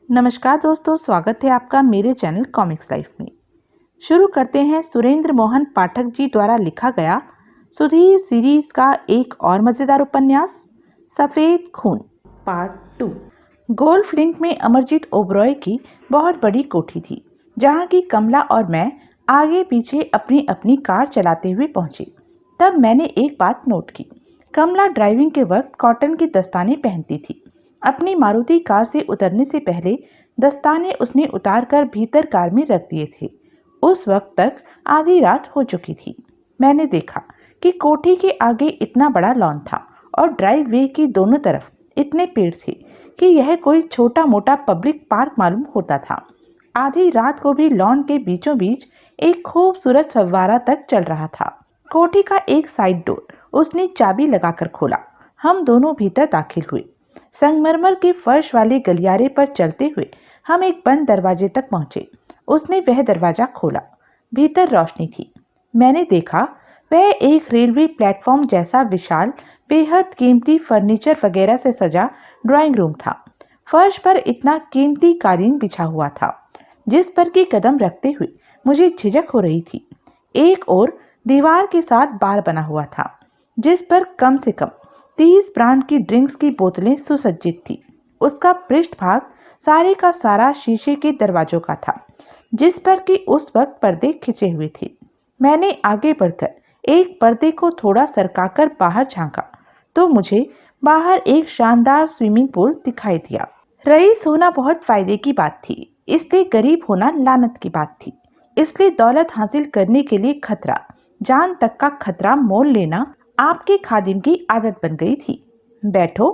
नमस्कार दोस्तों, स्वागत है आपका मेरे चैनल कॉमिक्स लाइफ में। शुरू करते हैं सुरेंद्र मोहन पाठक जी द्वारा लिखा गया सुधीर सीरीज का एक और मज़ेदार उपन्यास सफ़ेद खून पार्ट 2। गोल्फ लिंक में अमरजीत ओबरॉय की बहुत बड़ी कोठी थी, जहां की कमला और मैं आगे पीछे अपनी अपनी कार चलाते हुए पहुंचे। तब मैंने एक बात नोट की। कमला ड्राइविंग के वक्त कॉटन की दस्ताने पहनती थी। अपनी मारुति कार से उतरने से पहले दस्ताने उसने उतारकर भीतर कार में रख दिए थे। उस वक्त तक आधी रात हो चुकी थी। मैंने देखा कि कोठी के आगे इतना बड़ा लॉन था और ड्राइव वे की दोनों तरफ इतने पेड़ थे कि यह कोई छोटा मोटा पब्लिक पार्क मालूम होता था। आधी रात को भी लॉन के बीचों बीच एक खूबसूरत फव्वारा तक चल रहा था। कोठी का एक साइड डोर उसने चाबी लगाकर खोला। हम दोनों भीतर दाखिल हुए। संगमरमर के फर्श वाले गलियारे पर चलते हुए हम एक बंद दरवाजे तक पहुंचे। उसने वह दरवाजा खोला। भीतर रोशनी थी। मैंने देखा वह एक रेलवे प्लेटफॉर्म जैसा विशाल, बेहद कीमती फर्नीचर वगैरह से सजा ड्राइंग रूम था। फर्श पर इतना कीमती कालीन बिछा हुआ था जिस पर की कदम रखते हुए मुझे झिझक हो रही थी। एक और दीवार के साथ बार बना हुआ था जिस पर कम से कम 30 ब्रांड की ड्रिंक्स की बोतलें सुसज्जित थी। उसका पृष्ठभाग सारे का सारा शीशे के दरवाजों का था जिस पर कि उस वक्त पर्दे खिंचे हुए थे। मैंने आगे बढ़कर एक पर्दे को थोड़ा सरकाकर बाहर झांका तो मुझे बाहर एक शानदार स्विमिंग पूल दिखाई दिया। रईस होना बहुत फायदे की बात थी, इसलिए गरीब होना लानत की बात थी। इसलिए दौलत हासिल करने के लिए खतरा, जान तक का खतरा मोल लेना आपके खादिम की आदत बन गई थी। बैठो,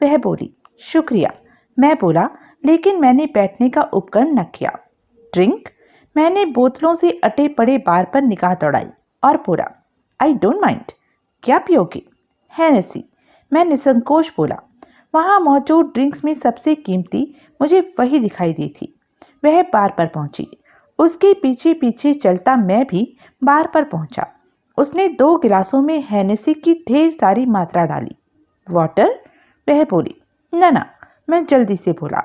वह बोली। शुक्रिया, मैं बोला, लेकिन मैंने बैठने का उपकरण न किया। ड्रिंक? मैंने बोतलों से अटे पड़े बार पर निगाह दौड़ाई और बोला, आई डोंट माइंड। क्या पियोगे? हेनेसी, मैं निसंकोच बोला। वहां मौजूद ड्रिंक्स में सबसे कीमती मुझे वही दिखाई दी थी। वह बार पर पहुंची। उसके पीछे पीछे चलता मैं भी बार पर पहुंचा। उसने 2 गिलासों में हेनेसी की ढेर सारी मात्रा डाली। वाटर? वह बोली। ना, मैं जल्दी से बोला।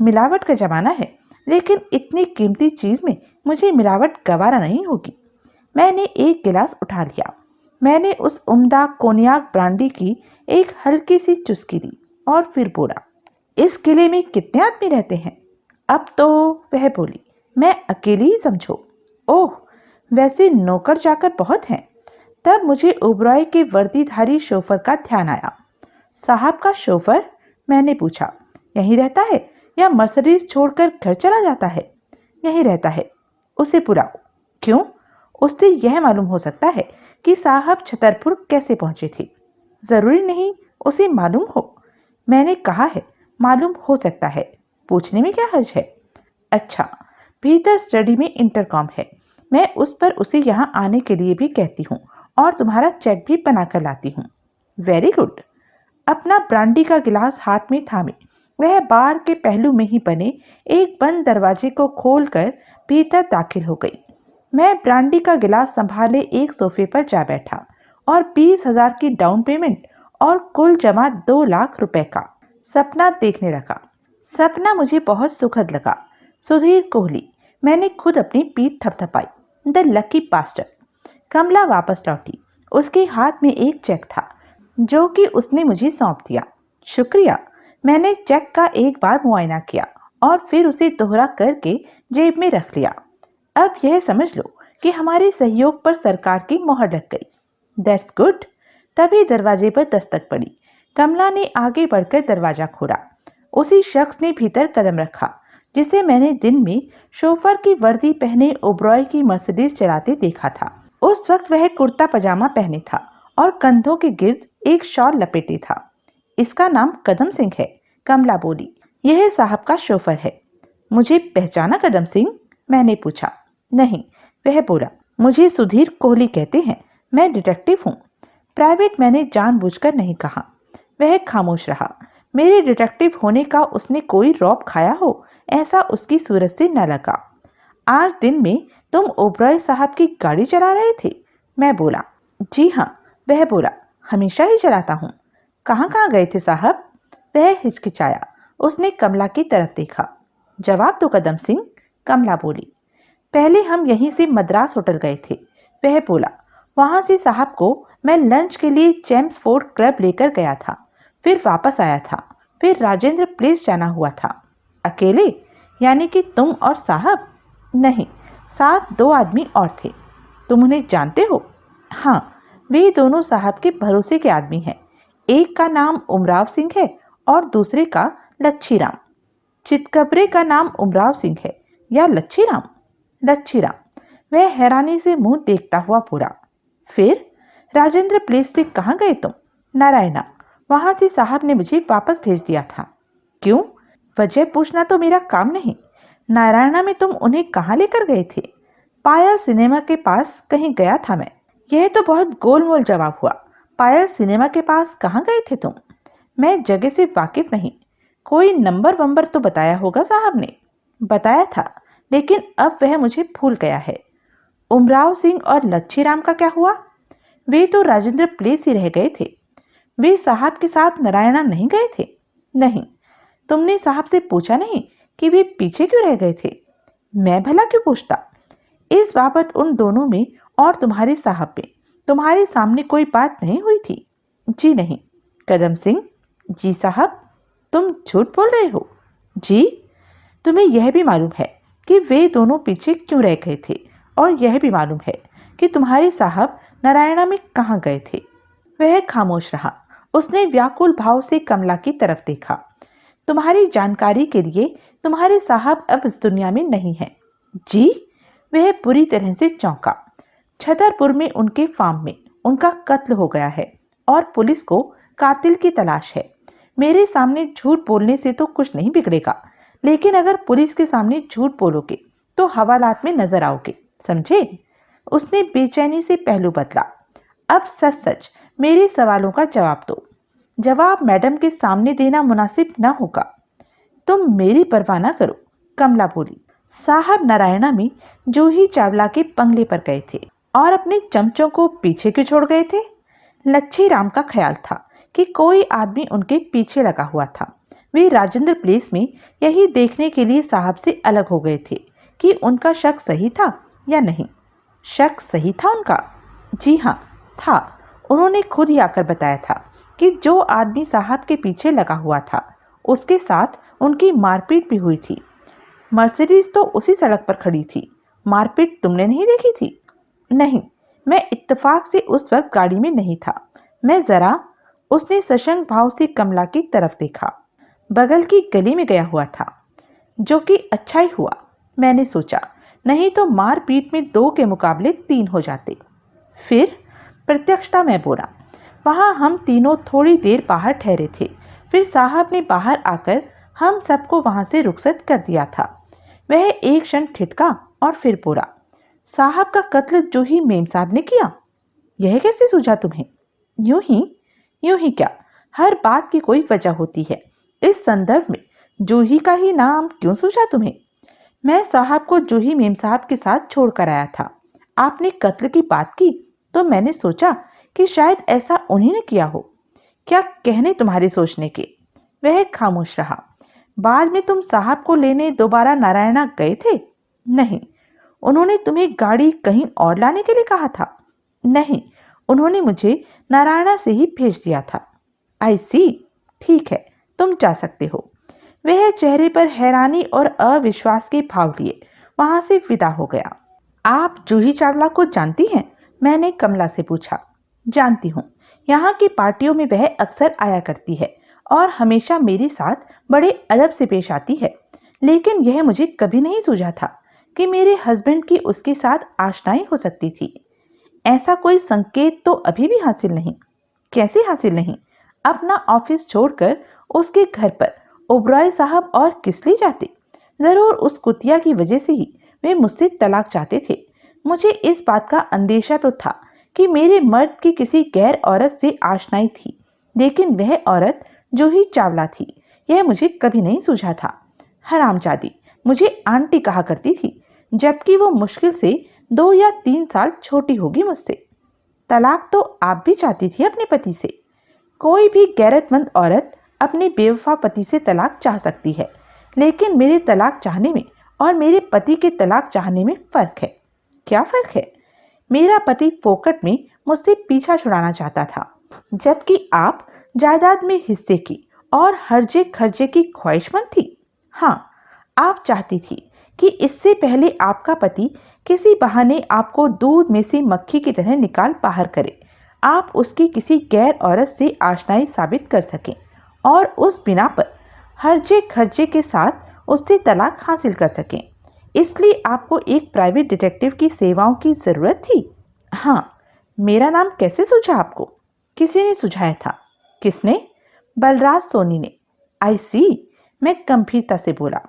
मिलावट का जमाना है, लेकिन इतनी कीमती चीज में मुझे मिलावट गवारा नहीं होगी। मैंने एक गिलास उठा लिया। मैंने उस उम्दा कोनियाक ब्रांडी की एक हल्की सी चुस्की दी और फिर बोला, इस किले में कितने आदमी रहते हैं? अब तो, वह बोली, मैं अकेली ही समझो। ओह, वैसे नौकर चाकर बहुत हैं। तब मुझे ओबरॉय के वर्दीधारी शोफर का ध्यान आया। साहब का शोफर? मैंने पूछा। यहीं रहता है या मर्सिडीज छोड़कर घर चला जाता है? यहीं रहता है। उसे बुलाओ। क्यों? उससे यह मालूम हो सकता है कि साहब छतरपुर कैसे पहुंचे थे। जरूरी नहीं उसे मालूम हो। मैंने कहा है मालूम हो सकता है, पूछने में क्या हर्ज है। अच्छा, भीतर स्टडी में इंटरकॉम है। मैं उस पर उसे यहाँ आने के लिए भी कहती हूँ और तुम्हारा चेक भी बनाकर लाती हूँ। Very good. अपना ब्रांडी का गिलास हाथ में थामे वह बार के पहलू में ही बने एक बंद दरवाजे को खोलकर भीतर दाखिल हो गई। मैं ब्रांडी का गिलास संभाले एक सोफे पर जा बैठा और 20,000 की डाउन पेमेंट और कुल जमा 2 लाख रुपए का सपना देखने लगा। सपना मुझे बहुत सुखद लगा। सुधीर कोहली। मैंने खुद अपनी पीठ थपथपाई। The lucky bastard. कमला वापस लौटी। उसके हाथ में एक चेक था जो कि उसने मुझे सौंप दिया। शुक्रिया। मैंने चेक का एक बार मुआयना किया और फिर उसे दोहरा करके जेब में रख लिया। अब यह समझ लो कि हमारे सहयोग पर सरकार की मोहर लग गई। That's good. तभी दरवाजे पर दस्तक पड़ी। कमला ने आगे बढ़कर दरवाजा खोला। उसी शख्स ने भीतर कदम रखा जिसे मैंने दिन में शोफर की वर्दी पहने ओबरॉय की मर्सिडीज चलाते देखा था। उस वक्त वह कुर्ता पजामा पहने था और कंधों के गिर्द एक शॉल लपेटे था। इसका नाम कदम सिंह है, कमला बोली। यह साहब का शोफर है। मुझे पहचाना कदम सिंह? मैंने पूछा। नहीं, वह बोला। मुझे सुधीर कोहली कहते हैं, मैं डिटेक्टिव हूँ। प्राइवेट मैंने जानबूझकर नहीं कहा। वह खामोश रहा। मेरे डिटेक्टिव होने का उसने कोई रौब खाया हो ऐसा उसकी सूरत से न लगा। आज दिन में तुम ओबरॉय साहब की गाड़ी चला रहे थे? मैं बोला। जी हाँ। वह बोला, हमेशा ही चलाता हूँ। कहाँ कहाँ गए थे साहब? वह हिचकिचाया। उसने कमला की तरफ देखा। जवाब दो कदम सिंह, कमला बोली। पहले हम यहीं से मद्रास होटल गए थे, वह बोला। वहां से साहब को मैं लंच के लिए चैम्सफोर्ड क्लब लेकर गया था, फिर वापस आया था, फिर राजेंद्र प्लेस जाना हुआ था। अकेले? यानी कि तुम और साहब? नहीं, साथ 2 आदमी और थे। तुम उन्हें जानते हो? हाँ, वे दोनों साहब के भरोसे के आदमी हैं। एक का नाम उमराव सिंह है और दूसरे का लच्छीराम। चितकबरे का नाम उमराव सिंह है या लच्छीराम? लच्छीराम। वह हैरानी से मुंह देखता हुआ बोला। फिर राजेंद्र प्लेस से कहाँ गए तुम? नारायणा। वहां से साहब ने मुझे वापस भेज दिया था। क्यों? वजह पूछना तो मेरा काम नहीं। नारायणा में तुम उन्हें कहाँ लेकर गए थे? पायल सिनेमा के पास कहीं गया था मैं। यह तो बहुत गोलमोल जवाब हुआ। पायल सिनेमा के पास कहाँ गए थे तुम? मैं जगह से वाकिफ नहीं। कोई नंबर वंबर तो बताया होगा साहब ने। बताया था, लेकिन अब वह मुझे भूल गया है। उमराव सिंह और लच्छीराम का क्या हुआ? वे तो राजेंद्र प्लेस ही रह गए थे। वे साहब के साथ नारायणा नहीं गए थे? नहीं। तुमने साहब से पूछा नहीं कि वे पीछे क्यों रह गए थे? मैं भला क्यों पूछता? इस बाबत उन दोनों में और तुम्हारे साहब में तुम्हारे सामने कोई बात नहीं हुई थी? जी नहीं। कदम सिंह। जी साहब। तुम झूठ बोल रहे हो? जी। तुम्हें यह भी मालूम है कि वे दोनों पीछे क्यों रह गए थे, और यह भी मालूम है कि तुम्हारे साहब नारायणा में कहाँ गए थे। वह खामोश रहा। उसने व्याकुल भाव से कमला की तरफ देखा। तुम्हारी जानकारी के लिए तुम्हारे साहब अब इस दुनिया में नहीं हैं। जी? वह बुरी तरह से चौंका। छतरपुर में उनके फार्म में उनका कत्ल हो गया है और पुलिस को कातिल की तलाश है। मेरे सामने झूठ बोलने से तो कुछ नहीं बिगड़ेगा, लेकिन अगर पुलिस के सामने झूठ बोलोगे तो हवालात में नजर आओगे, समझे? उसने बेचैनी से पहलू बदला। अब सच सच मेरे सवालों का जवाब दो। जवाब मैडम के सामने देना मुनासिब न होगा। तुम मेरी परवाह न करो, कमला बोली। साहब नारायणा में जूही चावला के बंगले पर गए थे और अपने चमचों को पीछे क्यों छोड़ गए थे? लच्छीराम का ख्याल था कि कोई आदमी उनके पीछे लगा हुआ था। वे राजेंद्र प्लेस में यही देखने के लिए साहब से अलग हो गए थे कि उनका शक सही था या नहीं। शक सही था उनका? जी हाँ, था। उन्होंने खुद ही आकर बताया था कि जो आदमी साहब के पीछे लगा हुआ था उसके साथ उनकी मारपीट भी हुई थी। मर्सिडीज तो उसी सड़क पर खड़ी थी। मारपीट तुमने नहीं देखी थी? नहीं, मैं इत्तेफाक से उस वक्त गाड़ी में नहीं था। मैं जरा, उसने सशंक भाव से कमला की तरफ देखा, बगल की गली में गया हुआ था। जो कि अच्छा ही हुआ, मैंने सोचा, नहीं तो मारपीट में 2 के मुकाबले 3 हो जाते। फिर प्रत्यक्षता मैं बोला। वहां हम तीनों थोड़ी देर बाहर ठहरे थे। फिर साहब ने बाहर आकर हम सबको वहां से रुखसत कर दिया था। वह एक क्षण ठिठका और फिर बोला, साहब का कत्ल जूही मेम साहब ने किया? यह कैसे सूझा तुम्हें? यूं ही क्या, हर बात की कोई वजह होती है। इस संदर्भ में जूही का ही नाम क्यों सूझा तुम्हें? मैं साहब को जूही मेम साहब के साथ छोड़कर आया था। आपने कत्ल की बात की तो मैंने सोचा कि शायद ऐसा उन्हीं ने किया हो। क्या कहने तुम्हारे सोचने के? वह खामोश रहा। बाद में तुम साहब को लेने दोबारा नारायणा गए थे? नहीं। उन्होंने तुम्हें गाड़ी कहीं और लाने के लिए कहा था? नहीं, उन्होंने मुझे नारायणा से ही भेज दिया था। आई सी। ठीक है, तुम जा सकते हो। वह चेहरे पर हैरानी और अविश्वास के भाव लिए वहां से विदा हो गया। आप जूही चावला को जानती हैं? मैंने कमला से पूछा। जानती हूँ। यहाँ की पार्टियों में वह अक्सर आया करती है और हमेशा मेरे साथ बड़े अदब से पेश आती है, लेकिन यह मुझे कभी नहीं सूझा था कि मेरे हस्बैंड की उसके साथ आशनाई हो सकती थी। ऐसा कोई संकेत तो अभी भी हासिल नहीं। कैसे हासिल नहीं? अपना ऑफिस छोड़कर उसके घर पर ओबरॉय साहब और किस लिए जाते? जरूर उस कुतिया की वजह से ही वे मुझसे तलाक चाहते थे। मुझे इस बात का अंदेशा तो था कि मेरे मर्द की किसी गैर औरत से आशनाई थी, लेकिन वह औरत जूही चावला थी, यह मुझे कभी नहीं सूझा था। हरामजादी मुझे आंटी कहा करती थी, जबकि वो मुश्किल से 2 या 3 साल छोटी होगी मुझसे। तलाक तो आप भी चाहती थी अपने पति से। कोई भी गैरतमंद औरत अपने बेवफा पति से तलाक चाह सकती है, लेकिन मेरे तलाक चाहने में और मेरे पति के तलाक चाहने में फर्क है। क्या फर्क है? मेरा पति फोकट में मुझसे पीछा छुड़ाना चाहता था, जबकि आप जायदाद में हिस्से की और हर्जे खर्जे की ख्वाहिशमंद थी। हाँ, आप चाहती थी कि इससे पहले आपका पति किसी बहाने आपको दूध में से मक्खी की तरह निकाल बाहर करे, आप उसकी किसी गैर औरत से आशनाई साबित कर सकें और उस बिना पर हर्जे खर्जे के साथ उससे तलाक हासिल कर सकें। इसलिए आपको एक प्राइवेट डिटेक्टिव की सेवाओं की ज़रूरत थी। हाँ, मेरा नाम कैसे सूझा आपको? किसी ने सुझाया था। किसने? बलराज सोनी ने। आई सी, मैं गंभीरता से बोला।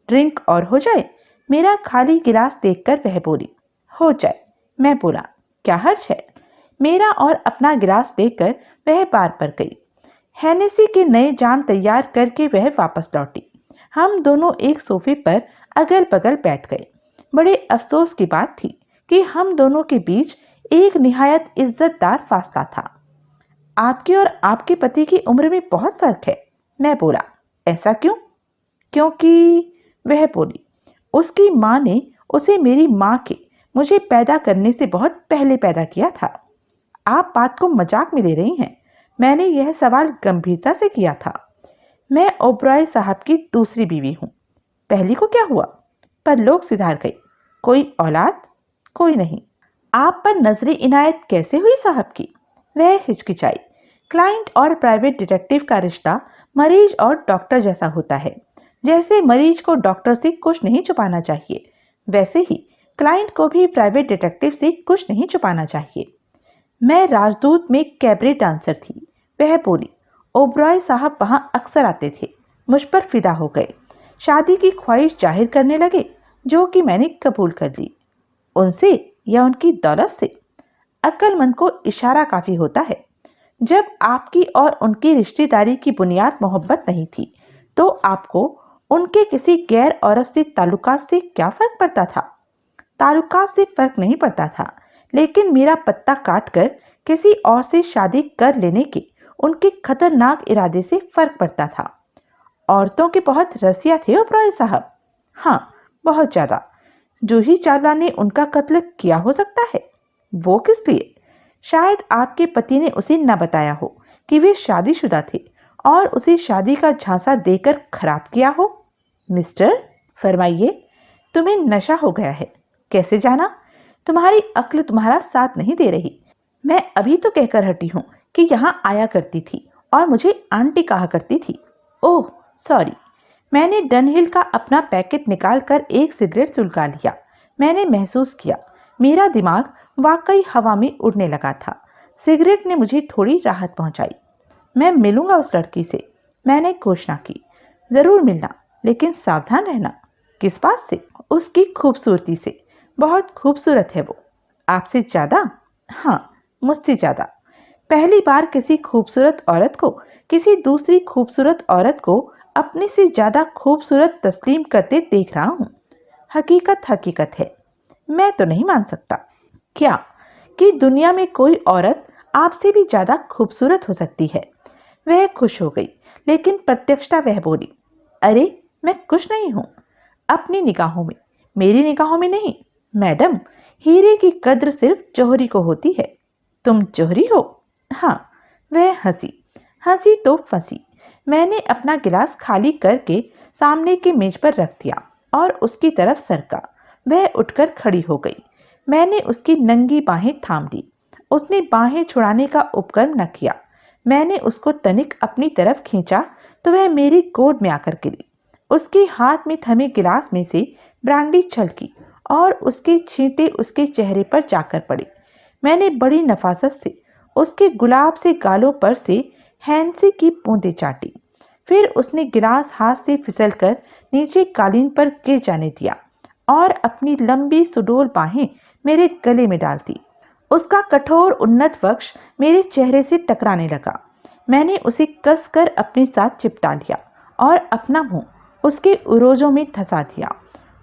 ड्रिंक और हो जाए? मेरा खाली गिलास देखकर वह बोली। हो जाए, मैं बोला। क्या हर्ज है? मेरा और अपना गिलास लेकर वह बार पर गई। हेनेसी के नए जाम तैयार करके वह वापस लौटी। हम दोनों एक सोफे पर अगल बगल बैठ गए। बड़े अफसोस की बात थी कि हम दोनों के बीच एक निहायत इज्जतदार फासला था। आपके और आपके पति की उम्र में बहुत फर्क है, मैं बोला। ऐसा क्यों? क्योंकि, वह बोली, उसकी माँ ने उसे मेरी माँ के मुझे पैदा करने से बहुत पहले पैदा किया था। आप बात को मजाक में ले रही हैं। मैंने यह सवाल गंभीरता से किया था। मैं ओबरॉय साहब की दूसरी बीवी हूँ। पहली को क्या हुआ? पर लोग सिधार गए। कोई औलाद? कोई नहीं। आप पर नजरे इनायत कैसे हुई साहब की? वह हिचकिचाई। क्लाइंट और प्राइवेट डिटेक्टिव का रिश्ता मरीज और डॉक्टर जैसा होता है। जैसे मरीज को डॉक्टर से कुछ नहीं छुपाना चाहिए, वैसे ही क्लाइंट को भी प्राइवेट डिटेक्टिव से कुछ नहीं छुपाना चाहिए। मैं राजदूत में कैबरे डांसर थी, वह बोली। ओबरॉय साहब वहां अक्सर आते थे। मुझ पर फिदा हो गए। शादी की ख्वाहिश जाहिर करने लगे, जो कि मैंने कबूल कर ली। उनसे या उनकी दौलत से? अक्लमंद को इशारा काफी होता है। जब आपकी और उनकी रिश्तेदारी की बुनियाद मोहब्बत नहीं थी, तो आपको उनके किसी गैर औरत से ताल्लुकात से क्या फर्क पड़ता था? ताल्लुकात से फर्क नहीं पड़ता था, लेकिन मेरा पत्ता काटकर किसी और से शादी कर लेने के उनके खतरनाक इरादे से फर्क पड़ता था। औरतों के बहुत रसिया थे ओबरॉय साहब। हाँ, बहुत ज्यादा। जूही चावला ने उनका कत्ल किया हो सकता है। वो किस लिए? शायद आपके पति ने उसे न बताया हो कि वे शादीशुदा थे और उसे शादी का झांसा देकर खराब किया हो। मिस्टर, फरमाइए, तुम्हें नशा हो गया है। कैसे जाना? तुम्हारी अक्ल तुम्हारा साथ नहीं दे रही। मैं अभी तो कहकर हटी हूँ कि यहाँ आया करती थी और मुझे आंटी कहा करती थी। Oh sorry. मैंने डनहिल का अपना पैकेट निकालकर एक सिगरेट सुलगा लिया। मैंने महसूस किया मेरा दिमाग वाकई हवा में उड़ने लगा था। सिगरेट ने मुझे थोड़ी राहत पहुंचाई। मैं मिलूंगा उस लड़की से, मैंने घोषणा की। जरूर मिलना, लेकिन सावधान रहना। किस बात से? उसकी खूबसूरती से। बहुत खूबसूरत है वो। आपसे ज्यादा? हाँ, मुझसे ज्यादा। पहली बार किसी खूबसूरत औरत को किसी दूसरी खूबसूरत औरत को अपने से ज्यादा खूबसूरत तस्लीम करते देख रहा हूँ। हकीकत हकीकत है। मैं तो नहीं मान सकता। क्या? कि दुनिया में कोई औरत आपसे भी ज्यादा खूबसूरत हो सकती है। वह खुश हो गई, लेकिन प्रत्यक्षता वह बोली, अरे मैं खुश नहीं हूँ। अपनी निगाहों में, मेरी निगाहों में नहीं। मैडम, हीरे की कद्र सिर्फ जौहरी को होती है। तुम जौहरी हो? हाँ। वह हंसी। हंसी तो फंसी। मैंने अपना गिलास खाली करके सामने की मेज पर रख दिया और उसकी तरफ सरका। वह उठकर खड़ी हो गई। मैंने उसकी नंगी बाहें थाम ली। उसने बाहें छुड़ाने का उपक्रम न किया। मैंने उसको तनिक अपनी तरफ खींचा तो वह मेरी गोद में आकर गिरी। उसके हाथ में थमे गिलास में से ब्रांडी छलकी और उसके छींटे उसके चेहरे पर जाकर पड़े। मैंने बड़ी नफासत से उसके गुलाब से गालों पर से हैंसी की बूंदें चाटी। फिर उसने गिलास हाथ से फिसलकर नीचे कालीन पर गिर जाने दिया और अपनी लंबी सुडोल बाहें मेरे गले में डाल दी। उसका कठोर उन्नत वक्ष मेरे चेहरे से टकराने लगा। मैंने उसे कसकर अपने साथ चिपटा लिया और अपना मुंह उसके उरोजों में धंसा दिया।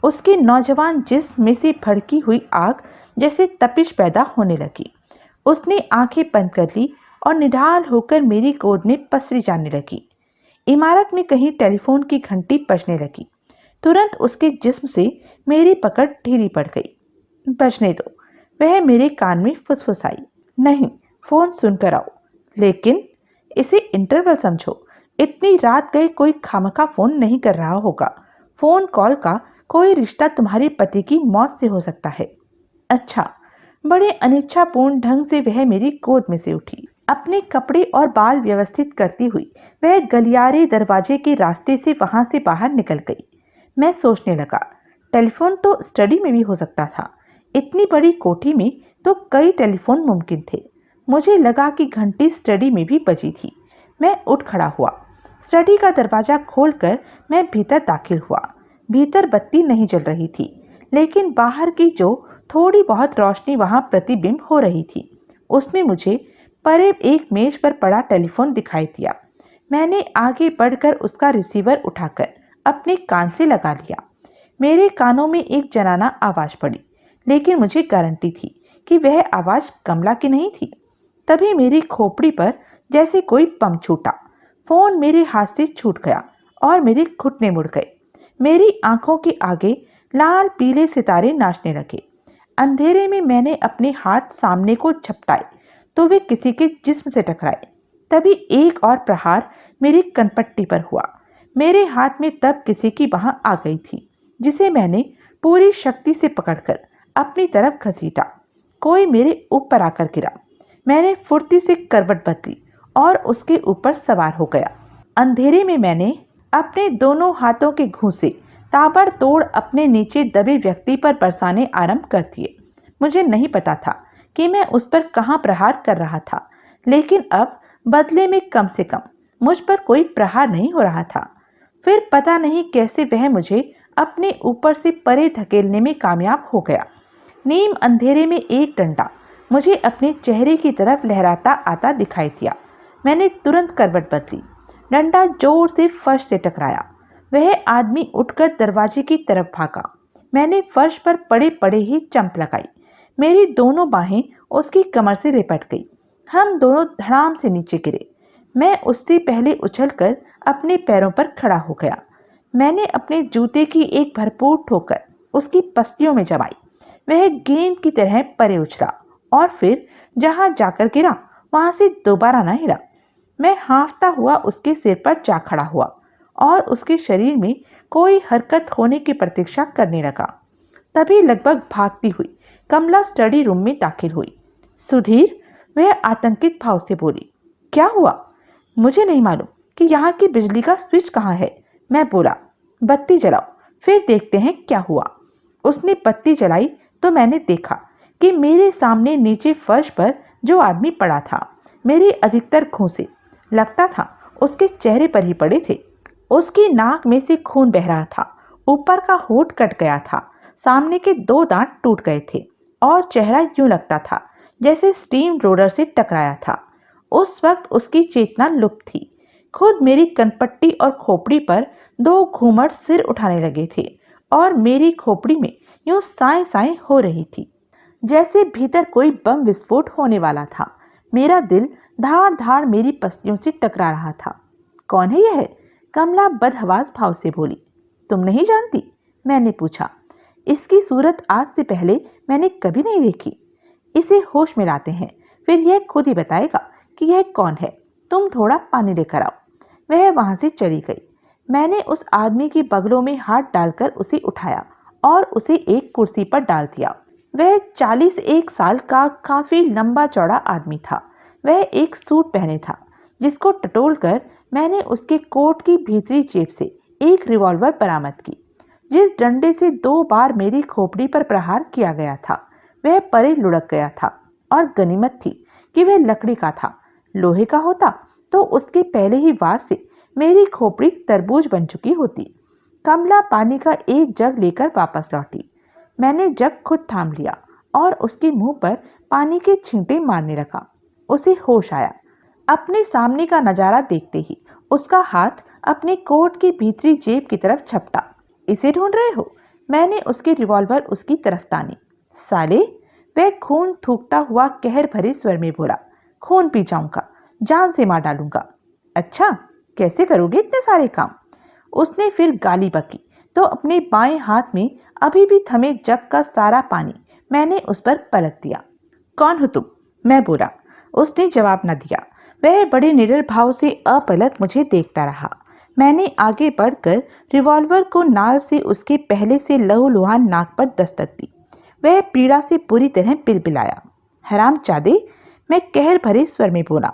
उसके नौजवान जिस्म में से भड़की हुई आग जैसे तपिश पैदा होने लगी। उसने आंखें बंद कर ली और निढाल होकर मेरी गोद में पसरी जाने लगी। इमारत में कहीं टेलीफोन की घंटी बजने लगी। तुरंत उसके जिस्म से मेरी पकड़ ढीली पड़ गई। बजने दो, वह मेरे कान में फुसफुसाई। नहीं, फोन सुनकर आओ, लेकिन इसे इंटरवल समझो। इतनी रात गए कोई खामखा फोन नहीं कर रहा होगा। फोन कॉल का कोई रिश्ता तुम्हारे पति की मौत से हो सकता है। अच्छा। बड़े अनिच्छापूर्ण ढंग से वह मेरी गोद में से उठी। अपने कपड़े और बाल व्यवस्थित करती हुई वह गलियारे दरवाजे के रास्ते से वहां से बाहर निकल गई। मैं सोचने लगा, टेलीफोन तो स्टडी में भी हो सकता था। इतनी बड़ी कोठी में तो कई टेलीफोन मुमकिन थे। मुझे लगा कि घंटी स्टडी में भी बजी थी। मैं उठ खड़ा हुआ। स्टडी का दरवाजा खोलकर मैं भीतर दाखिल हुआ। भीतर बत्ती नहीं जल रही थी, लेकिन बाहर की जो थोड़ी बहुत रोशनी वहां प्रतिबिंब हो रही थी, उसमें मुझे परे एक मेज पर पड़ा टेलीफोन दिखाई दिया। मैंने आगे बढ़कर उसका रिसीवर उठाकर अपने कान से लगा लिया। मेरे कानों में एक जनाना आवाज पड़ी, लेकिन मुझे गारंटी थी कि वह आवाज कमला की नहीं थी। तभी मेरी खोपड़ी पर जैसे कोई बम छूटा। फोन मेरे हाथ से छूट गया और मेरे घुटने मुड़ गए। मेरी आंखों के आगे लाल पीले सितारे नाचने लगे। अंधेरे में मैंने अपने हाथ सामने को झपटाए तो वे किसी के जिस्म से टकराए। तभी एक और प्रहार मेरी कनपट्टी पर हुआ। मेरे हाथ में तब किसी की बाह आ गई थी, जिसे मैंने पूरी शक्ति से पकड़कर अपनी तरफ घसीटा। कोई मेरे ऊपर आकर गिरा। मैंने फुर्ती से करवट बदली और उसके ऊपर सवार हो गया। अंधेरे में मैंने अपने दोनों हाथों के घूंसे ताबड़तोड़ अपने नीचे दबे व्यक्ति पर बरसाने आरंभ कर दिए। मुझे नहीं पता था कि मैं उस पर कहां प्रहार कर रहा था, लेकिन अब बदले में कम से कम मुझ पर कोई प्रहार नहीं हो रहा था। फिर पता नहीं कैसे वह मुझे अपने ऊपर से परे धकेलने में कामयाब हो गया। नीम अंधेरे में एक डंडा मुझे अपने चेहरे की तरफ लहराता आता दिखाई दिया। मैंने तुरंत करवट बदली। डंडा जोर से फर्श से टकराया। वह आदमी उठकर दरवाजे की तरफ भागा। मैंने फर्श पर पड़े पड़े ही चंप लगाई। मेरी दोनों बाहें उसकी कमर से लिपट गई। हम दोनों धड़ाम से नीचे गिरे। मैं उससे पहले उछलकर अपने पैरों पर खड़ा हो गया। मैंने अपने जूते की एक भरपूर ठोकर उसकी पसलियों में जमाई। वह गेंद की तरह परे उछला और फिर जहां जाकर गिरा वहां से दोबारा न हिला। मैं हाँफता हुआ उसके सिर पर जा खड़ा हुआ और उसके शरीर में कोई हरकत होने की प्रतीक्षा करने लगा। तभी लगभग भागती हुई कमला स्टडी रूम में दाखिल हुई। सुधीर, वह आतंकित भाव से बोली। क्या हुआ? मुझे नहीं मालूम कि यहाँ की बिजली का स्विच कहाँ है, मैं बोला। बत्ती जलाओ, फिर देखते हैं क्या हुआ। उसने बत्ती जलाई तो मैंने देखा कि मेरे सामने नीचे फर्श पर जो आदमी पड़ा था, मेरे अधिकतर घूंसे लगता था उसके चेहरे पर ही पड़े थे। उसकी नाक में से खून बह रहा था। ऊपर का होंठ कट गया था। सामने के 2 दांत टूट गए थे और चेहरा यूं लगता था जैसे स्टीम रोलर से टकराया था। उस वक्त उसकी चेतना लुप्त थी। खुद मेरी कनपट्टी और खोपड़ी पर 2 घूमड़ सिर उठाने लगे थे और मेरी खोपड़ी में यूं साएं साएं हो रही थी, जैसे भीतर कोई बम विस्फोट होने वाला था। मेरा दिल धाड़ धाड़ मेरी पसलियों से टकरा रहा था। कौन है यह? कमला बदहवास भाव से बोली। तुम नहीं जानती? मैंने पूछा। इसकी सूरत आज से पहले मैंने कभी नहीं देखी। इसे होश में लाते हैं, फिर यह खुद ही बताएगा कि यह कौन है। तुम थोड़ा पानी लेकर आओ। वह वहां से चली गई। मैंने उस आदमी के बगलों में हाथ डालकर उसे उठाया और उसे एक कुर्सी पर डाल दिया। वह 41 साल का काफी लंबा चौड़ा आदमी था। वह एक सूट पहने था, जिसको टटोलकर मैंने उसके कोट की भीतरी जेब से एक रिवॉल्वर बरामद की। जिस डंडे से 2 बार मेरी खोपड़ी पर प्रहार किया गया था, वह परे लुढ़क गया था और गनीमत थी कि वह लकड़ी का था। लोहे का होता तो उसके पहले ही वार से मेरी खोपड़ी तरबूज बन चुकी होती। कमला पानी का एक जग लेकर वापस लौटी। मैंने जग खुद थाम लिया और उसके मुंह पर पानी के छींटे मारने लगा। उसे होश आया। अपने सामने का नजारा देखते ही उसका हाथ अपने कोट की भीतरी जेब की तरफ झपटा। इसे ढूंढ रहे हो? मैंने उसकी रिवॉल्वर उसकी तरफ तानी। साले, वह खून थूकता हुआ कहर भरे स्वर में बोला। खून पी जाऊंगा, जान से मार डालूंगा। अच्छा, कैसे करोगे इतने सारे काम? उसने फिर गाली बकी तो अपने बाएं हाथ में अभी भी थमे जग का सारा पानी मैंने उस पर पलट दिया। कौन हो तुम? मैं बोला। उसने जवाब न दिया। वह बड़े निडर भाव से अपलक मुझे देखता रहा। मैंने आगे बढ़कर रिवॉल्वर को नाल से उसके पहले से लहूलुहान नाक पर दस्तक दी। वह पीड़ा से पूरी तरह बिलबिलाया। हरामजादे, मैं कहर भरे स्वर में बोला,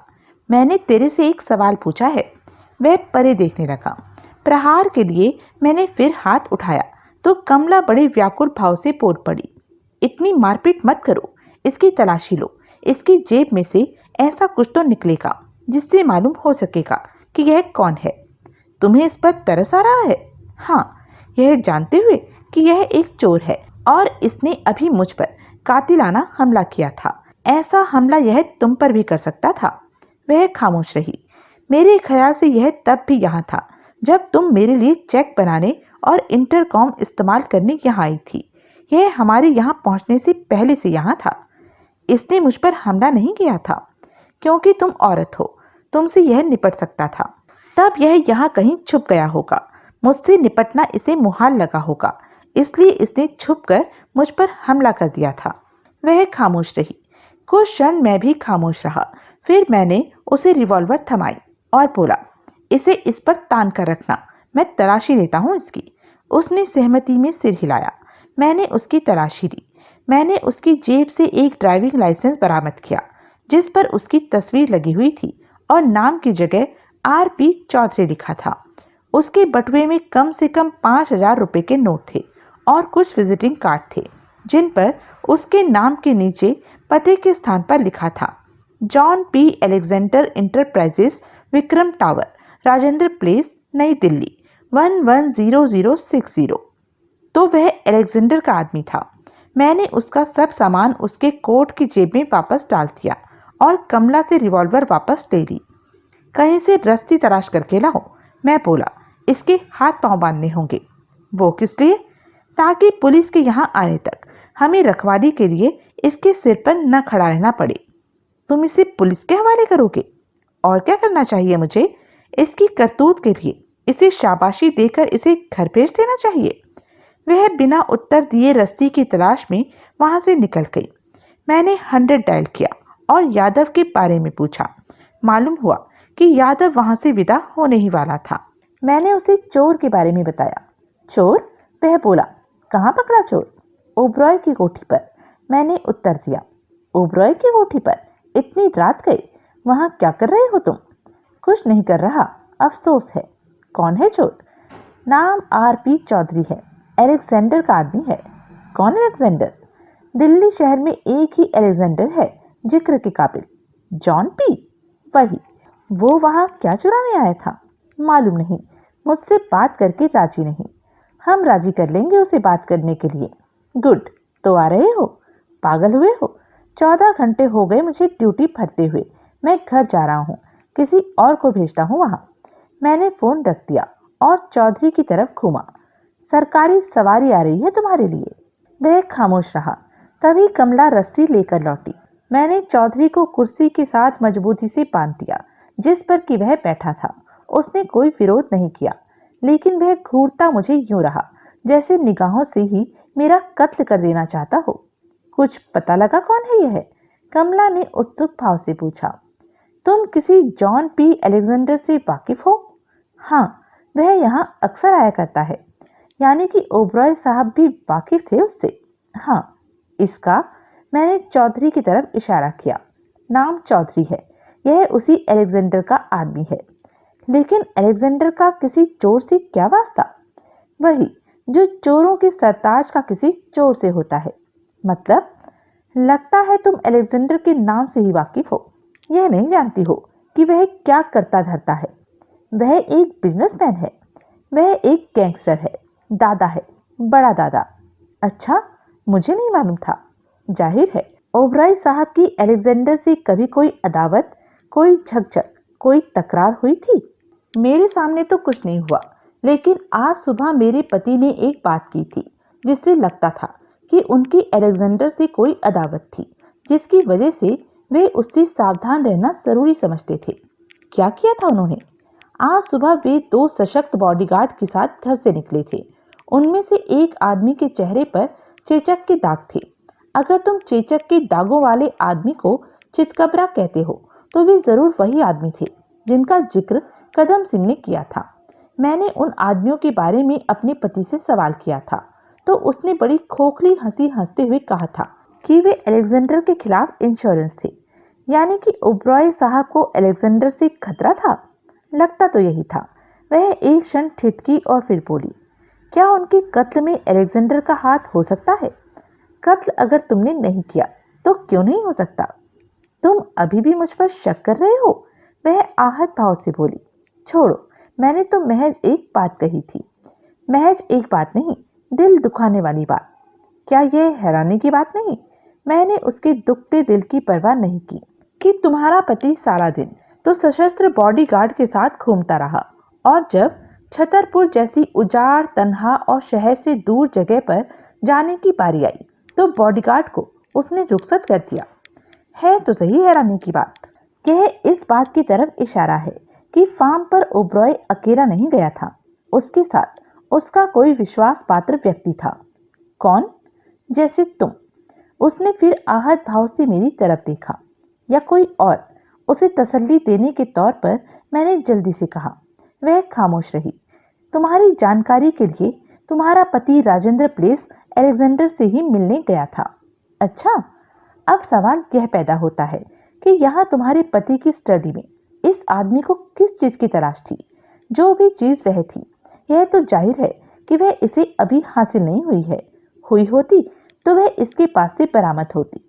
मैंने तेरे से एक सवाल पूछा है। वह परे देखने लगा। प्रहार के लिए मैंने फिर हाथ उठाया तो कमला बड़े व्याकुल भाव से बोल पड़ी, इतनी मारपीट मत करो, इसकी तलाशी लो। इसकी जेब में से ऐसा कुछ तो निकलेगा जिससे मालूम हो सकेगा कि यह कौन है। तुम्हें इस पर तरस आ रहा है? हाँ, यह जानते हुए कि यह एक चोर है और इसने अभी मुझ पर कातिलाना हमला किया था। ऐसा हमला यह तुम पर भी कर सकता था। वह खामोश रही। मेरे ख्याल से यह तब भी यहाँ था जब तुम मेरे लिए चेक बनाने और इंटरकॉम इस्तेमाल करने यहाँ आई थी। यह हमारे यहाँ पहुँचने से पहले से यहाँ था। इसने मुझ पर हमला नहीं किया था क्योंकि तुम औरत हो, तुमसे यह निपट सकता था। तब यह यहाँ कहीं छुप गया होगा। मुझसे निपटना इसे मुहाल लगा होगा, इसलिए इसने छुपकर मुझ पर हमला कर दिया था। वह खामोश रही। कुछ क्षण मैं भी खामोश रहा। फिर मैंने उसे रिवॉल्वर थमाई और बोला, इसे इस पर तान कर रखना, मैं तलाशी लेता हूँ इसकी। उसने सहमति में सिर हिलाया। मैंने उसकी तलाशी ली। मैंने उसकी जेब से एक ड्राइविंग लाइसेंस बरामद किया जिस पर उसकी तस्वीर लगी हुई थी और नाम की जगह R.P. चौधरी लिखा था। उसके बटुए में कम से कम 5,000 रुपये के नोट थे और कुछ विजिटिंग कार्ड थे जिन पर उसके नाम के नीचे पते के स्थान पर लिखा था, John P. Alexander enterprises, Vikram tower, Rajendra place, नई दिल्ली 110060। तो वह अलेक्जेंडर का आदमी था। मैंने उसका सब सामान उसके कोट की जेब में वापस डाल दिया और कमला से रिवॉल्वर वापस ले ली। कहीं से रस्सी तलाश करके लाओ, मैं बोला। इसके हाथ पांव बांधने होंगे। वो किस लिए? ताकि पुलिस के यहाँ आने तक हमें रखवाली के लिए इसके सिर पर न खड़ा रहना पड़े। तुम इसे पुलिस के हवाले करोगे? और क्या करना चाहिए मुझे? इसकी करतूत के लिए इसे शाबाशी देकर इसे घर भेज देना चाहिए। वह बिना उत्तर दिए रस्सी की तलाश में वहां से निकल गई। मैंने 100 डायल किया और यादव के बारे में पूछा। मालूम हुआ कि यादव वहां से विदा होने ही वाला था। मैंने उसे चोर के बारे में बताया। चोर? वह बोला, कहाँ पकड़ा चोर? ओबरॉय की कोठी पर, मैंने उत्तर दिया। ओबरॉय की कोठी पर? इतनी रात गए? वहां क्या कर रहे हो तुम? कुछ नहीं कर रहा, अफसोस है। कौन है चोर? नाम R.P. चौधरी है, अलेक्जेंडर का आदमी है। कौन अलेक्जेंडर? दिल्ली शहर में एक ही अलेक्जेंडर है जिक्र के काबिल। John P? वही। वो वहां क्या चुराने आया था? मालूम नहीं, मुझसे बात करके राजी नहीं। हम राजी कर लेंगे उसे बात करने के लिए। गुड, तो आ रहे हो? पागल हुए हो? 14 घंटे हो गए मुझे ड्यूटी भरते हुए। मैं घर जा रहा हूँ, किसी और को भेजता हूँ वहां। मैंने फोन रख दिया और चौधरी की तरफ घूमा। सरकारी सवारी आ रही है तुम्हारे लिए। वह खामोश रहा। तभी कमला रस्सी लेकर लौटी। मैंने चौधरी को कुर्सी के साथ मजबूती से बांध दिया जिस पर कि वह बैठा था। उसने कोई विरोध नहीं किया, लेकिन वह घूरता मुझे यूं रहा जैसे निगाहों से ही मेरा कत्ल कर देना चाहता हो। कुछ पता लगा कौन है यह? कमला ने उत्सुक भाव से पूछा। तुम किसी जॉन P. अलेक्जेंडर से वाकिफ हो? हाँ, वह यहाँ अक्सर आया करता है। यानी कि ओबरॉय साहब भी वाकिफ थे उससे? हाँ। इसका? मैंने चौधरी की तरफ इशारा किया। नाम चौधरी है। यह उसी अलेक्जेंडर का आदमी है। लेकिन अलेक्जेंडर का किसी चोर से क्या वास्ता? वही जो चोरों के सरताज का किसी चोर से होता है। मतलब? लगता है तुम अलेक्जेंडर के नाम से ही वाकिफ हो। यह नहीं जानती हो कि वह क्या करता धरता है। वह एक बिजनेसमैन है। वह एक गैंगस्टर है, दादा है, बड़ा दादा। अच्छा, मुझे नहीं मालूम था। जाहिर है ओबराय साहब की अलेक्जेंडर से कभी कोई अदावत, कोई झकझक, कोई तकरार हुई थी? मेरे सामने तो कुछ नहीं हुआ, लेकिन आज सुबह मेरे पति ने एक बात की थी जिससे लगता था कि उनकी अलेक्जेंडर से कोई अदावत थी, जिसकी वजह से वे उससे सावधान रहना जरूरी समझते थे। क्या किया था उन्होंने? आज सुबह वे 2 सशक्त बॉडीगार्ड के साथ घर से निकले थे। उनमें से एक आदमी के चेहरे पर चेचक के दाग थे। अगर तुम चेचक के दागों वाले आदमी को चितकबरा कहते हो तो वे जरूर वही आदमी थे जिनका जिक्र कदम सिंह ने किया था। मैंने उन आदमियों के बारे में अपने पति से सवाल किया था तो उसने बड़ी खोखली हंसी हंसते हुए कहा था कि वे अलेक्जेंडर के खिलाफ इंश्योरेंस थे। यानी कि ओबरॉय साहब को अलेक्जेंडर से खतरा था। लगता तो यही था। वह एक क्षण ठिठकी और फिर बोली, क्या उनके कत्ल में अलेक्जेंडर का हाथ हो सकता है? कत्ल अगर तुमने नहीं किया तो क्यों नहीं हो सकता? तुम अभी भी मुझ पर शक कर रहे हो? वह आहत भाव से बोली। छोड़ो, मैंने तो महज एक बात कही थी। महज एक बात नहीं, दिल दुखाने वाली बात। क्या यह हैरानी की बात नहीं? मैंने उसके दुखते दिल की परवाह नहीं की कि तुम्हारा पति सारा दिन तो सशस्त्र बॉडीगार्ड के साथ घूमता रहा और जब छतरपुर जैसी उजाड़ तन्हा और शहर से दूर जगह पर जाने की बारी आई तो बॉडीगार्ड को उसने रुखसत कर दिया। है तो सही हैरानी की बात। यह इस बात की तरफ इशारा है कि फार्म पर ओबरॉय अकेला नहीं गया था। उसके साथ उसका कोई विश्वास पात्र व्यक्ति था। कौन? जैसे तुम। उसने फिर आहत भाव से मेरी तरफ देखा। या कोई और? उसे तसल्ली देने के तौर पर मैंने जल्दी से कहा। वह खामोश रही। तुम्हारी जानकारी के लिए तुम्हारा पति राजेंद्र प्लेस अलेक्जेंडर से ही मिलने गया था। अच्छा, अब सवाल यह पैदा होता है कि यहाँ तुम्हारे पति की स्टडी में इस आदमी को किस चीज की तलाश थी? जो भी चीज वह थी, यह तो जाहिर है कि वह इसे अभी हासिल नहीं हुई है। हुई होती तो वह इसके पास से बरामद होती।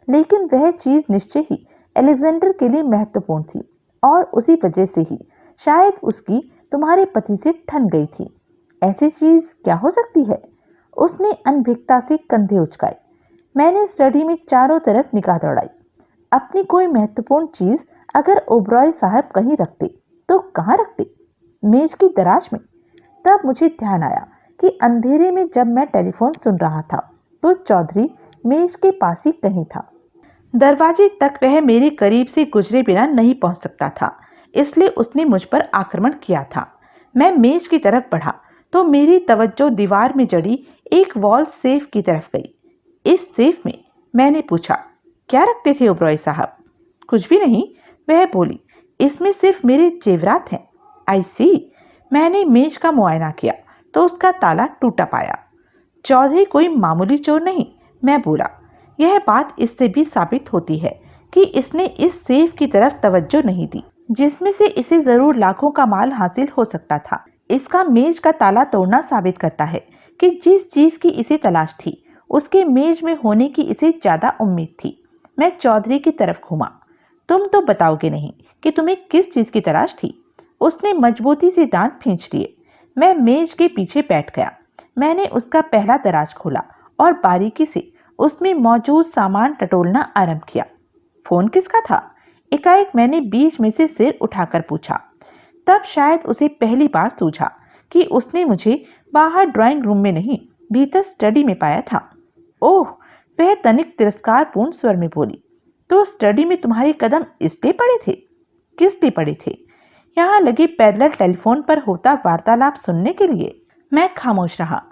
लेकिन वह चीज निश्चय ही अलेक्जेंडर के लिए महत्वपूर्ण थी और उसी वजह से ही शायद उसकी तुम्हारे पति से ठन गई थी। ऐसी चीज क्या हो सकती है? उसने अनभिज्ञता से कंधे उचकाए। मैंने स्टडी में चारों तरफ निगाह दौड़ाई। अपनी कोई महत्वपूर्ण चीज अगर ओबरॉय साहब कहीं रखते तो कहाँ रखते? मेज की दराज में। तब मुझे ध्यान आया कि अंधेरे में जब मैं टेलीफोन सुन रहा था तो चौधरी मेज के पास ही कहीं था। दरवाजे तक वह मेरे करीब से गुजरे बिना नहीं पहुंच सकता था, इसलिए उसने मुझ पर आक्रमण किया था। मैं मेज की तरफ बढ़ा तो मेरी तवज्जो दीवार में जड़ी एक वॉल सेफ की तरफ गई। इस सेफ में? मैंने पूछा। क्या रखते थे ओबरॉय साहब? कुछ भी नहीं, वह बोली। इसमें सिर्फ मेरे जेवरात हैं। आई सी। मैंने मेज का मुआयना किया तो उसका ताला टूटा पाया। चौधरी कोई मामूली चोर नहीं, मैं बोला। यह बात इससे भी साबित होती है कि इसने इस सेफ की तरफ तवज्जो नहीं दी जिसमें से इसे जरूर लाखों का माल हासिल हो सकता था। इसका मेज का ताला तोड़ना साबित करता है कि जिस चीज की इसे तलाश थी उसके मेज में होने की इसे ज्यादा उम्मीद थी। मैं चौधरी की तरफ घूमा। तुम तो बताओगे नहीं कि तुम्हें किस चीज की तलाश थी? उसने मजबूती से दांत खींच लिए। मैं मेज के पीछे बैठ गया। मैंने उसका पहला दराज खोला और बारीकी से उसमें मौजूद सामान टटोलना आरंभ किया। फोन किसका था? एकाएक मैंने बीच में से सिर उठाकर पूछा। तब शायद उसे पहली बार सूझा कि उसने मुझे बाहर ड्राइंग रूम में नहीं, भीतर स्टडी में पाया था। ओह, वह तनिक तिरस्कारपूर्ण स्वर में बोली। तो स्टडी में तुम्हारे कदम इसलिए पड़े थे? किस लिए पड़े थे? यहाँ लगे पैरेलल टेलीफोन पर होता वार्तालाप सुनने के लिए। मैं खामोश रहा।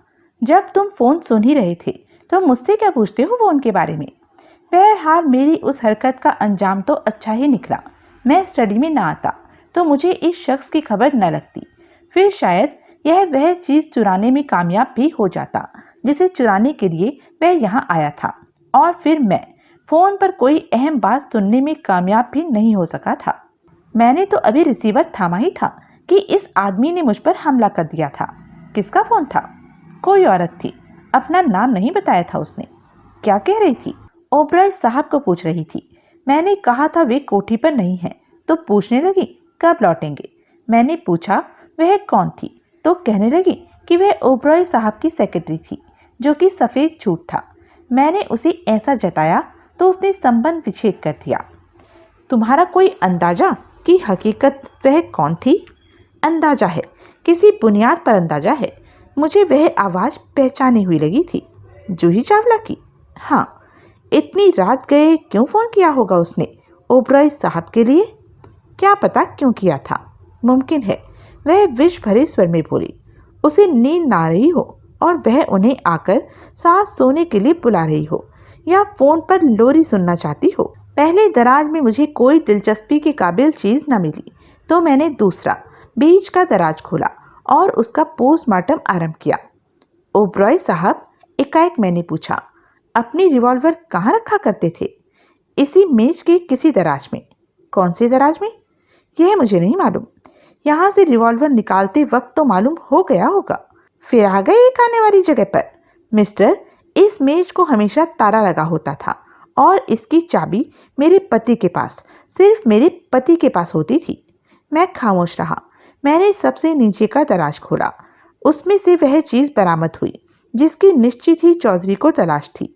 जब तुम फोन सुन ही रहे थे तो मुझसे क्या पूछते हो फोन के बारे में? बहरहाल मेरी उस हरकत का अंजाम तो अच्छा ही निकला। मैं स्टडी में ना आता तो मुझे इस शख्स की खबर न लगती। फिर शायद यह वह चीज चुराने में कामयाब भी हो जाता जिसे चुराने के लिए वह यहाँ आया था। और फिर मैं फोन पर कोई अहम बात सुनने में कामयाब भी नहीं हो सका था। मैंने तो अभी रिसीवर थामा ही था कि इस आदमी ने मुझ पर हमला कर दिया था। किसका फोन था? कोई औरत थी। अपना नाम नहीं बताया था उसने। क्या कह रही थी? ओबरॉय साहब को पूछ रही थी। मैंने कहा था वे कोठी पर नहीं हैं, तो पूछने लगी कब लौटेंगे। मैंने पूछा वह कौन थी, तो कहने लगी कि वह ओबरॉय साहब की सेक्रेटरी थी, जो कि सफेद झूठ था। मैंने उसे ऐसा जताया तो उसने संबंध विच्छेद कर दिया। तुम्हारा कोई अंदाजा कि हकीकत वह कौन थी? अंदाजा है, किसी बुनियाद पर अंदाजा है। मुझे वह आवाज़ पहचानी हुई लगी थी। जूही चावला की? हाँ। इतनी रात गए क्यों फ़ोन किया होगा उसने ओबरॉय साहब के लिए? क्या पता क्यों किया था। मुमकिन है वह विष भरे स्वर में बोली। उसे नींद ना आ रही हो और वह उन्हें आकर साथ सोने के लिए बुला रही हो या फोन पर लोरी सुनना चाहती हो। पहले दराज में मुझे कोई दिलचस्पी के काबिल चीज न मिली तो मैंने दूसरा बीच का दराज खोला और उसका पोस्टमार्टम आरंभ किया। ओबरॉय साहब, एकाएक मैंने पूछा, अपनी रिवॉल्वर कहाँ रखा करते थे? इसी मेज के किसी दराज में। कौन से दराज में? यह मुझे नहीं मालूम। यहाँ से रिवॉल्वर निकालते वक्त तो मालूम हो गया होगा। फिर आ गए एक आने वाली जगह पर। मिस्टर, इस मेज को हमेशा ताला लगा होता था और इसकी चाबी मेरे पति के पास, सिर्फ मेरे पति के पास होती थी। मैं खामोश रहा। मैंने सबसे नीचे का दराज खोला। उसमें से वह चीज बरामद हुई जिसकी निश्चित ही चौधरी को तलाश थी।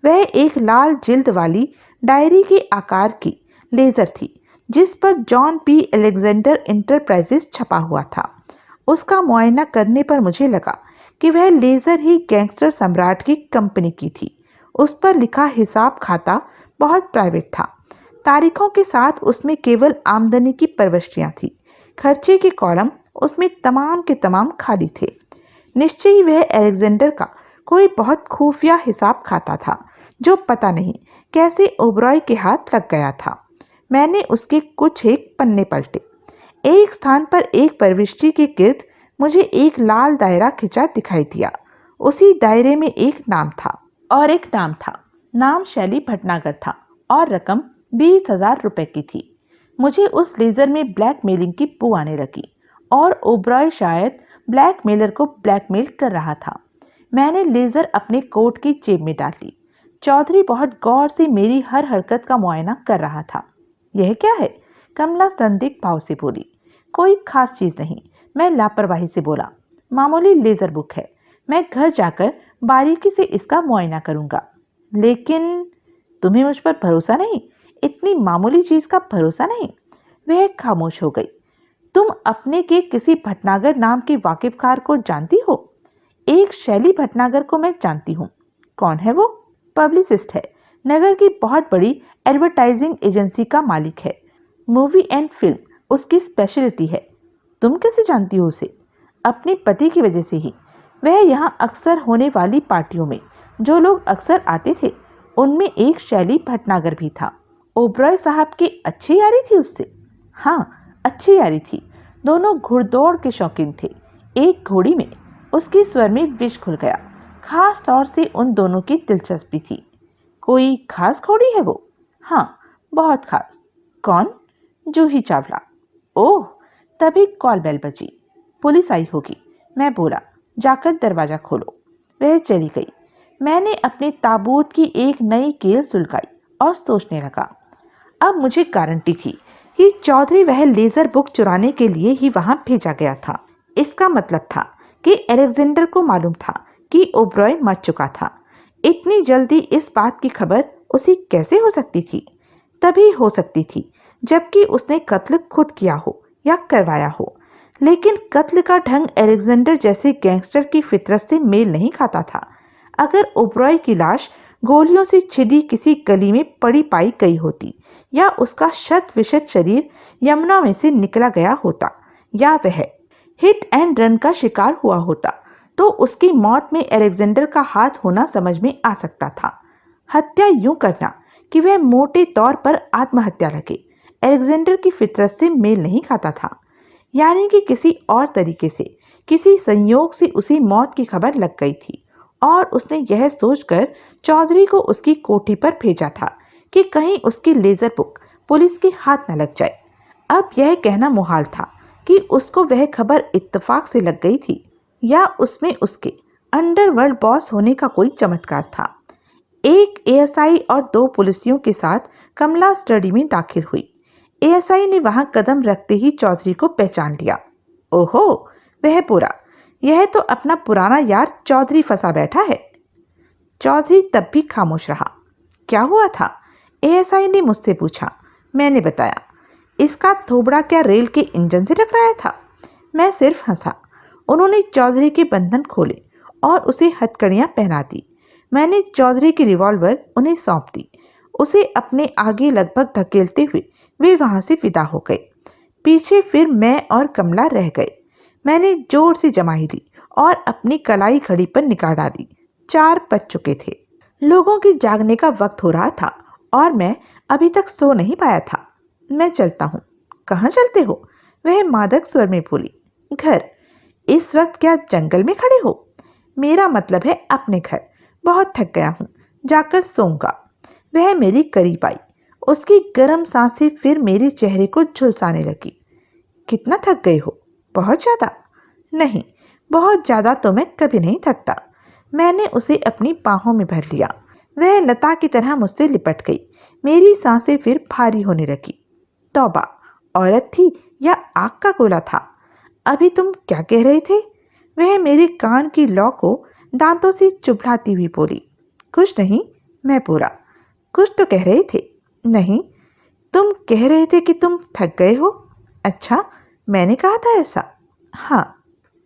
वह एक लाल जिल्द वाली डायरी के आकार की लेजर थी जिस पर जॉन पी अलेक्जेंडर इंटरप्राइजेस छपा हुआ था। उसका मुआयना करने पर मुझे लगा कि वह लेजर ही गैंगस्टर सम्राट की कंपनी की थी। उस पर लिखा हिसाब खाता बहुत प्राइवेट था। तारीखों के साथ उसमें केवल आमदनी की प्रविष्टियां थी। खर्चे के कॉलम उसमें तमाम के तमाम खाली थे। निश्चय ही वह अलेक्जेंडर का कोई बहुत खुफिया हिसाब खाता था जो पता नहीं कैसे ओबरॉय के हाथ लग गया था। मैंने उसके कुछ एक पन्ने पलटे। एक स्थान पर एक प्रविष्टि के गिर्द मुझे एक लाल दायरा खिंचा दिखाई दिया। उसी दायरे में एक नाम था और एक नाम था। नाम शैली भटनागर था और रकम 20,000 रुपए की थी। मुझे उस लेजर में ब्लैकमेलिंग की बू आने लगी और ओबरॉय शायद ब्लैकमेलर को ब्लैकमेल कर रहा था। मैंने लेजर अपने कोट की जेब में डाल ली। चौधरी बहुत गौर से मेरी हर हरकत का मुआयना कर रहा था। यह क्या है? कमला संदिग्ध भाव से बोली। कोई खास चीज नहीं, मैं लापरवाही से बोला। मामूली लेजर बुक है। मैं घर जाकर बारीकी से इसका मुआयना करूंगा। लेकिन तुम्हें मुझ पर भरोसा नहीं? इतनी मामूली चीज का भरोसा नहीं? वह खामोश हो गई। तुम अपने के किसी भटनागर नाम के वाकिफकार को जानती हो? एक शैली भटनागर को मैं जानती हूँ। कौन है वो? पब्लिसिस्ट है। नगर की बहुत बड़ी एडवर्टाइजिंग एजेंसी का मालिक है। मूवी एंड फिल्म उसकी स्पेशलिटी है। तुम कैसे जानती हो उसे? अपने पति की वजह से ही। वह यहाँ अक्सर होने वाली पार्टियों में जो लोग अक्सर आते थे उनमें एक शैली भटनागर भी था। ओबरॉय साहब की अच्छी यारी थी उससे? हाँ, अच्छी यारी थी। दोनों घुड़दौड़ के शौकीन थे। एक घोड़ी में उसके स्वर में विष घुल गया। खास तौर से उन दोनों की दिलचस्पी थी। कोई खास घोड़ी है वो? हाँ, बहुत खास। कौन? जूही चावला। ओह, तभी कॉल बेल बजी। पुलिस आई होगी, मैं बोला। जाकर दरवाजा खोलो। वह चली गई। मैंने अपने ताबूत की एक नई कील सुलगाई और सोचने लगा। अब मुझे गारंटी थी कि चौधरी वह लेजर बुक चुराने के लिए ही वहां भेजा गया था। इसका मतलब था कि अलेक्जेंडर को मालूम था कि ओबरॉय मर चुका था। इतनी जल्दी इस बात की खबर उसे कैसे हो सकती थी? तभी हो सकती थी जबकि उसने कत्ल खुद किया हो या करवाया हो। लेकिन कत्ल का ढंग अलेक्जेंडर जैसे गैंगस्टर की फितरत से मेल नहीं खाता था। अगर ओबरॉय की लाश गोलियों से छिदी किसी गली में पड़ी पाई गई होती या उसका शत विशत शरीर यमुना में से निकला गया होता या वह हिट एंड रन का शिकार हुआ होता तो उसकी मौत में अलेक्जेंडर का हाथ होना समझ में आ सकता था। हत्या यूं करना कि वह मोटे तौर पर आत्महत्या लगे अलेक्जेंडर की फितरत से मेल नहीं खाता था। यानी कि किसी और तरीके से, किसी संयोग से उसी मौत की खबर लग गई थी और उसने यह सोचकर चौधरी को उसकी कोठी पर भेजा था कि कहीं उसकी लेजर बुक पुलिस के हाथ न लग जाए। अब यह कहना मुहाल था कि उसको वह खबर इत्तेफाक से लग गई थी या उसमें उसके अंडरवर्ल्ड बॉस होने का कोई चमत्कार था। एक एएसआई और 2 पुलिसियों के साथ कमला स्टडी में दाखिल हुई। एएसआई ने वहां कदम रखते ही चौधरी को पहचान लिया। ओहो, वह पूरा, यह तो अपना पुराना यार चौधरी फंसा बैठा है। चौधरी तब भी खामोश रहा। क्या हुआ था? एएसआई ने मुझसे पूछा। मैंने बताया। इसका थोबड़ा क्या रेल के इंजन से टकराया था? मैं सिर्फ हंसा। उन्होंने चौधरी के बंधन खोले और उसे हथकड़ियां पहना दी। मैंने चौधरी की रिवॉल्वर उन्हें सौंप दी। उसे अपने आगे लगभग धकेलते हुए वे वहां से विदा हो गए। पीछे फिर मैं और कमला रह गए। मैंने जोर से जमाई ली और अपनी कलाई घड़ी पर निगाह डाली। 4 बज चुके थे। लोगों के जागने का वक्त हो रहा था और मैं अभी तक सो नहीं पाया था। मैं चलता हूँ। कहाँ चलते हो? वह मादक स्वर में बोली। घर। इस वक्त क्या जंगल में खड़े हो? मेरा मतलब है अपने घर। बहुत थक गया हूँ, जाकर सोऊंगा। वह मेरी करीब आई। उसकी गर्म सांसें फिर मेरे चेहरे को झुलसाने लगी। कितना थक गए हो? बहुत ज़्यादा? नहीं, बहुत ज़्यादा तो मैं कभी नहीं थकता। मैंने उसे अपनी बाहों में भर लिया। वह लता की तरह मुझसे लिपट गई। मेरी सांसें फिर भारी होने लगी। तौबा, औरत थी या आग का गोला था? अभी तुम क्या कह रहे थे? वह मेरे कान की लौ को दांतों से चुभलाती हुई बोली। कुछ नहीं, मैं बोला। कुछ तो कह रहे थे। नहीं, तुम कह रहे थे कि तुम थक गए हो। अच्छा, मैंने कहा था ऐसा? हाँ।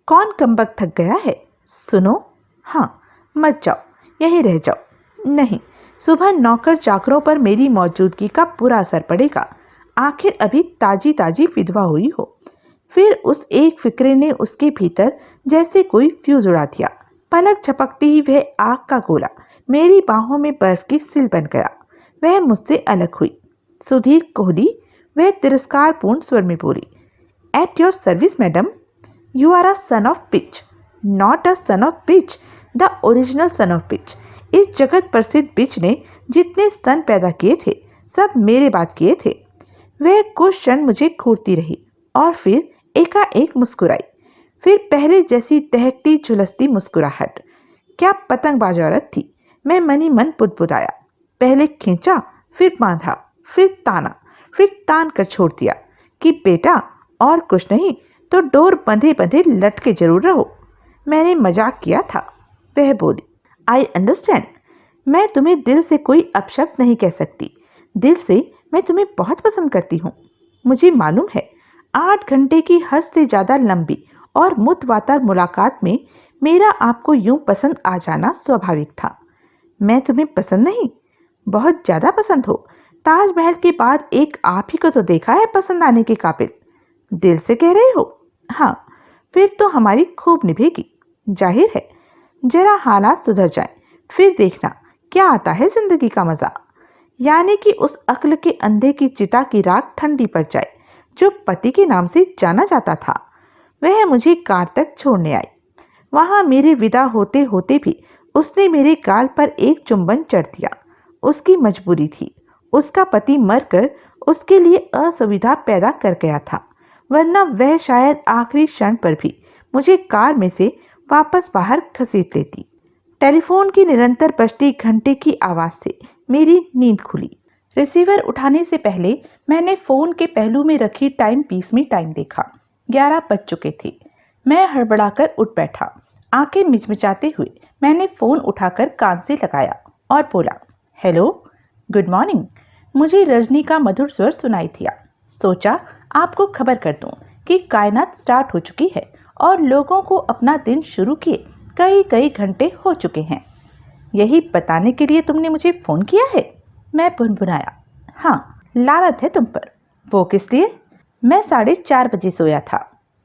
कौन कमबख्त थक गया है? सुनो। हाँ, मत जाओ, यहीं रह जाओ। नहीं, सुबह नौकर चाकरों पर मेरी मौजूदगी का बुरा असर पड़ेगा। आखिर अभी ताजी ताजी विधवा हुई हो। फिर उस एक फिक्रे ने उसके भीतर जैसे कोई फ्यूज उड़ा दिया। पलक झपकते ही वह आग का गोला मेरी बाहों में बर्फ की सिल बन गया। वह मुझसे अलग हुई। सुधीर कोहली, वह तिरस्कारपूर्ण स्वर में बोली। At your service madam. You are a son of pitch, not a son of pitch, the original son of pitch. इस जगत प्रसिद्ध पिच ने जितने सन पैदा किए थे सब मेरे बाद किए थे। वह कुछ क्षण मुझे घूरती रही और फिर एकाएक मुस्कुराई। फिर पहले जैसी दहकती झुलसती मुस्कुराहट। क्या पतंगबाज औरत थी। मैं मनी मन बुदबुदाया। पहले खींचा, फिर बांधा, फिर ताना, फिर तान कर छोड़ दिया कि बेटा और कुछ नहीं तो डोर बंधे बंधे लटके जरूर रहो। मैंने मजाक किया था। वह बोली। I understand. मैं तुम्हें दिल से कोई अपशब्द नहीं कह सकती। दिल से मैं तुम्हें बहुत पसंद करती हूँ। मुझे मालूम है 8 घंटे की हद से ज़्यादा लंबी और मुतवातर मुलाकात में मेरा आपको यूं पसंद आ जाना स्वाभाविक था। मैं तुम्हें पसंद नहीं, बहुत ज़्यादा पसंद हो। ताजमहल के बाद एक आप ही को तो देखा है पसंद आने के काबिल। दिल से कह रहे हो? हाँ, फिर तो हमारी खूब निभेगी। जाहिर है। जरा हालात सुधर जाए फिर देखना क्या आता है जिंदगी का मजा। यानी कि उस अक्ल के अंधे की चिता की राख ठंडी पड़ जाए जो पति के नाम से जाना जाता था। वह मुझे कार तक छोड़ने आई। वहां मेरे विदा होते होते भी उसने मेरे गाल पर एक चुंबन चढ़ दिया। उसकी मजबूरी थी। उसका पति मरकर उसके लिए असुविधा पैदा कर गया था, वरना वह शायद आखिरी क्षण पर भी मुझे कार में से वापस बाहर घसीट लेती। टेलीफोन की निरंतर बजती घंटे की आवाज से मेरी नींद खुली। रिसीवर उठाने से पहले मैंने फोन के पहलू में रखी टाइम पीस में टाइम देखा। 11 बज चुके थे। मैं हड़बड़ाकर उठ बैठा। आंखें मिचमिचाते हुए मैंने फोन उठाकर कान से लगाया और बोला, हेलो, गुड मॉर्निंग। मुझे रजनी का मधुर स्वर सुनाई दिया। सोचा आपको खबर कर दूं कि कायनात स्टार्ट हो चुकी है और लोगों को अपना दिन शुरू किए कई कई घंटे हो चुके हैं। यही बताने के लिए तुमने मुझे फ़ोन किया है? मैं भुनभुनाया। हाँ, लानत है तुम पर। वो किस लिए? मैं 4:30 बजे सोया था।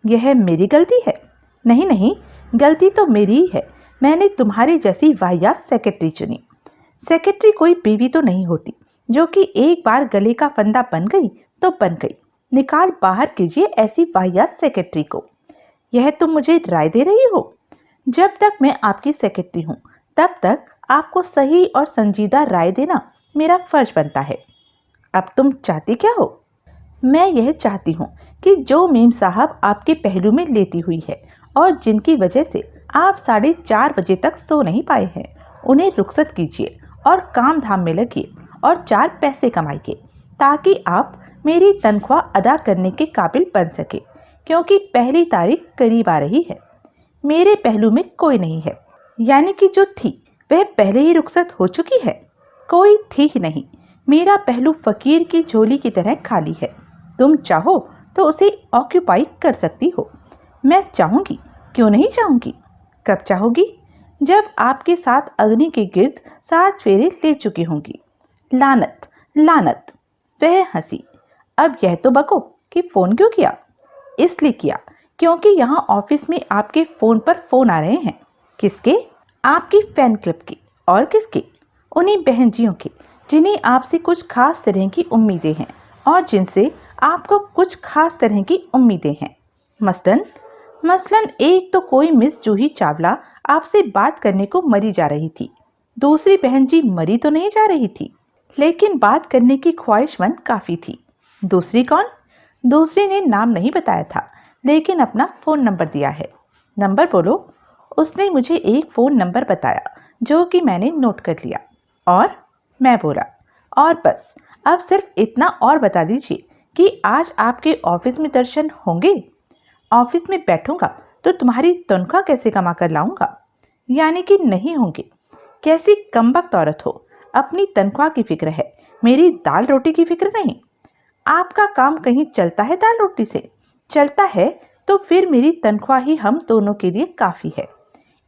यह मेरी गलती है? नहीं नहीं, गलती तो मेरी ही है। मैंने तुम्हारी जैसी वाहियात सेक्रेटरी चुनी। सेक्रेटरी कोई बीवी तो नहीं होती जो कि एक बार गले का फंदा बन गई तो बन गई। निकाल बाहर कीजिए ऐसी वाहियात सेक्रेटरी को। यह तुम मुझे राय दे रही हो? जब तक मैं आपकी सेक्रेटरी हूँ तब तक आपको सही और संजीदा राय देना मेरा फर्ज बनता है। अब तुम चाहती क्या हो? मैं यह चाहती हूँ कि जो मीम साहब आपके पहलू में लेटी हुई है और जिनकी वजह से आप 4:30 बजे तक सो नहीं पाए हैं, उन्हें रुखसत कीजिए और काम धाम में लगिए और 4 पैसे कमाइए ताकि आप मेरी तनख्वाह अदा करने के काबिल बन सके, क्योंकि पहली तारीख करीब आ रही है। मेरे पहलू में कोई नहीं है। यानी कि जो थी वह पहले ही रुखसत हो चुकी है? कोई थी ही नहीं। मेरा पहलू फकीर की झोली की तरह खाली है। तुम चाहो तो उसे ऑक्यूपाई कर सकती हो। मैं चाहूँगी, क्यों नहीं चाहूँगी? कब चाहोगी? जब आपके साथ अग्नि के गिर्द 7 फेरे ले चुकी होंगी। लानत, लानत। वह हंसी। अब यह तो बको, कि फ़ोन क्यों किया? इसलिए किया क्योंकि यहाँ ऑफिस में आपके फ़ोन पर फ़ोन आ रहे हैं। किसके? आपकी फैन क्लब की। और किसके? उन्हीं बहनजियों के जिन्हें आपसे कुछ खास तरह की उम्मीदें हैं और जिनसे आपको कुछ खास तरह की उम्मीदें हैं। मसलन एक तो कोई मिस जूही चावला आपसे बात करने को मरी जा रही थी। दूसरी बहन जी मरी तो नहीं जा रही थी, लेकिन बात करने की ख्वाहिशमंद काफी थी। दूसरी कौन? दूसरी ने नाम नहीं बताया था, लेकिन अपना फोन नंबर दिया है। नंबर बोलो। उसने मुझे एक फोन नंबर बताया जो कि मैंने नोट कर लिया। और मैं बोला, और बस अब सिर्फ इतना और बता दीजिए कि आज आपके ऑफिस में दर्शन होंगे। ऑफिस में बैठूंगा तो तुम्हारी तनख्वाह कैसे कमा कर लाऊंगा? यानी कि नहीं होंगे। कैसी कमबख्त औरत हो, अपनी तनख्वाह की फिक्र है, मेरी दाल रोटी की फिक्र नहीं। आपका काम कहीं चलता है दाल रोटी से? चलता है तो फिर मेरी तनख्वाह ही हम दोनों के लिए काफी है।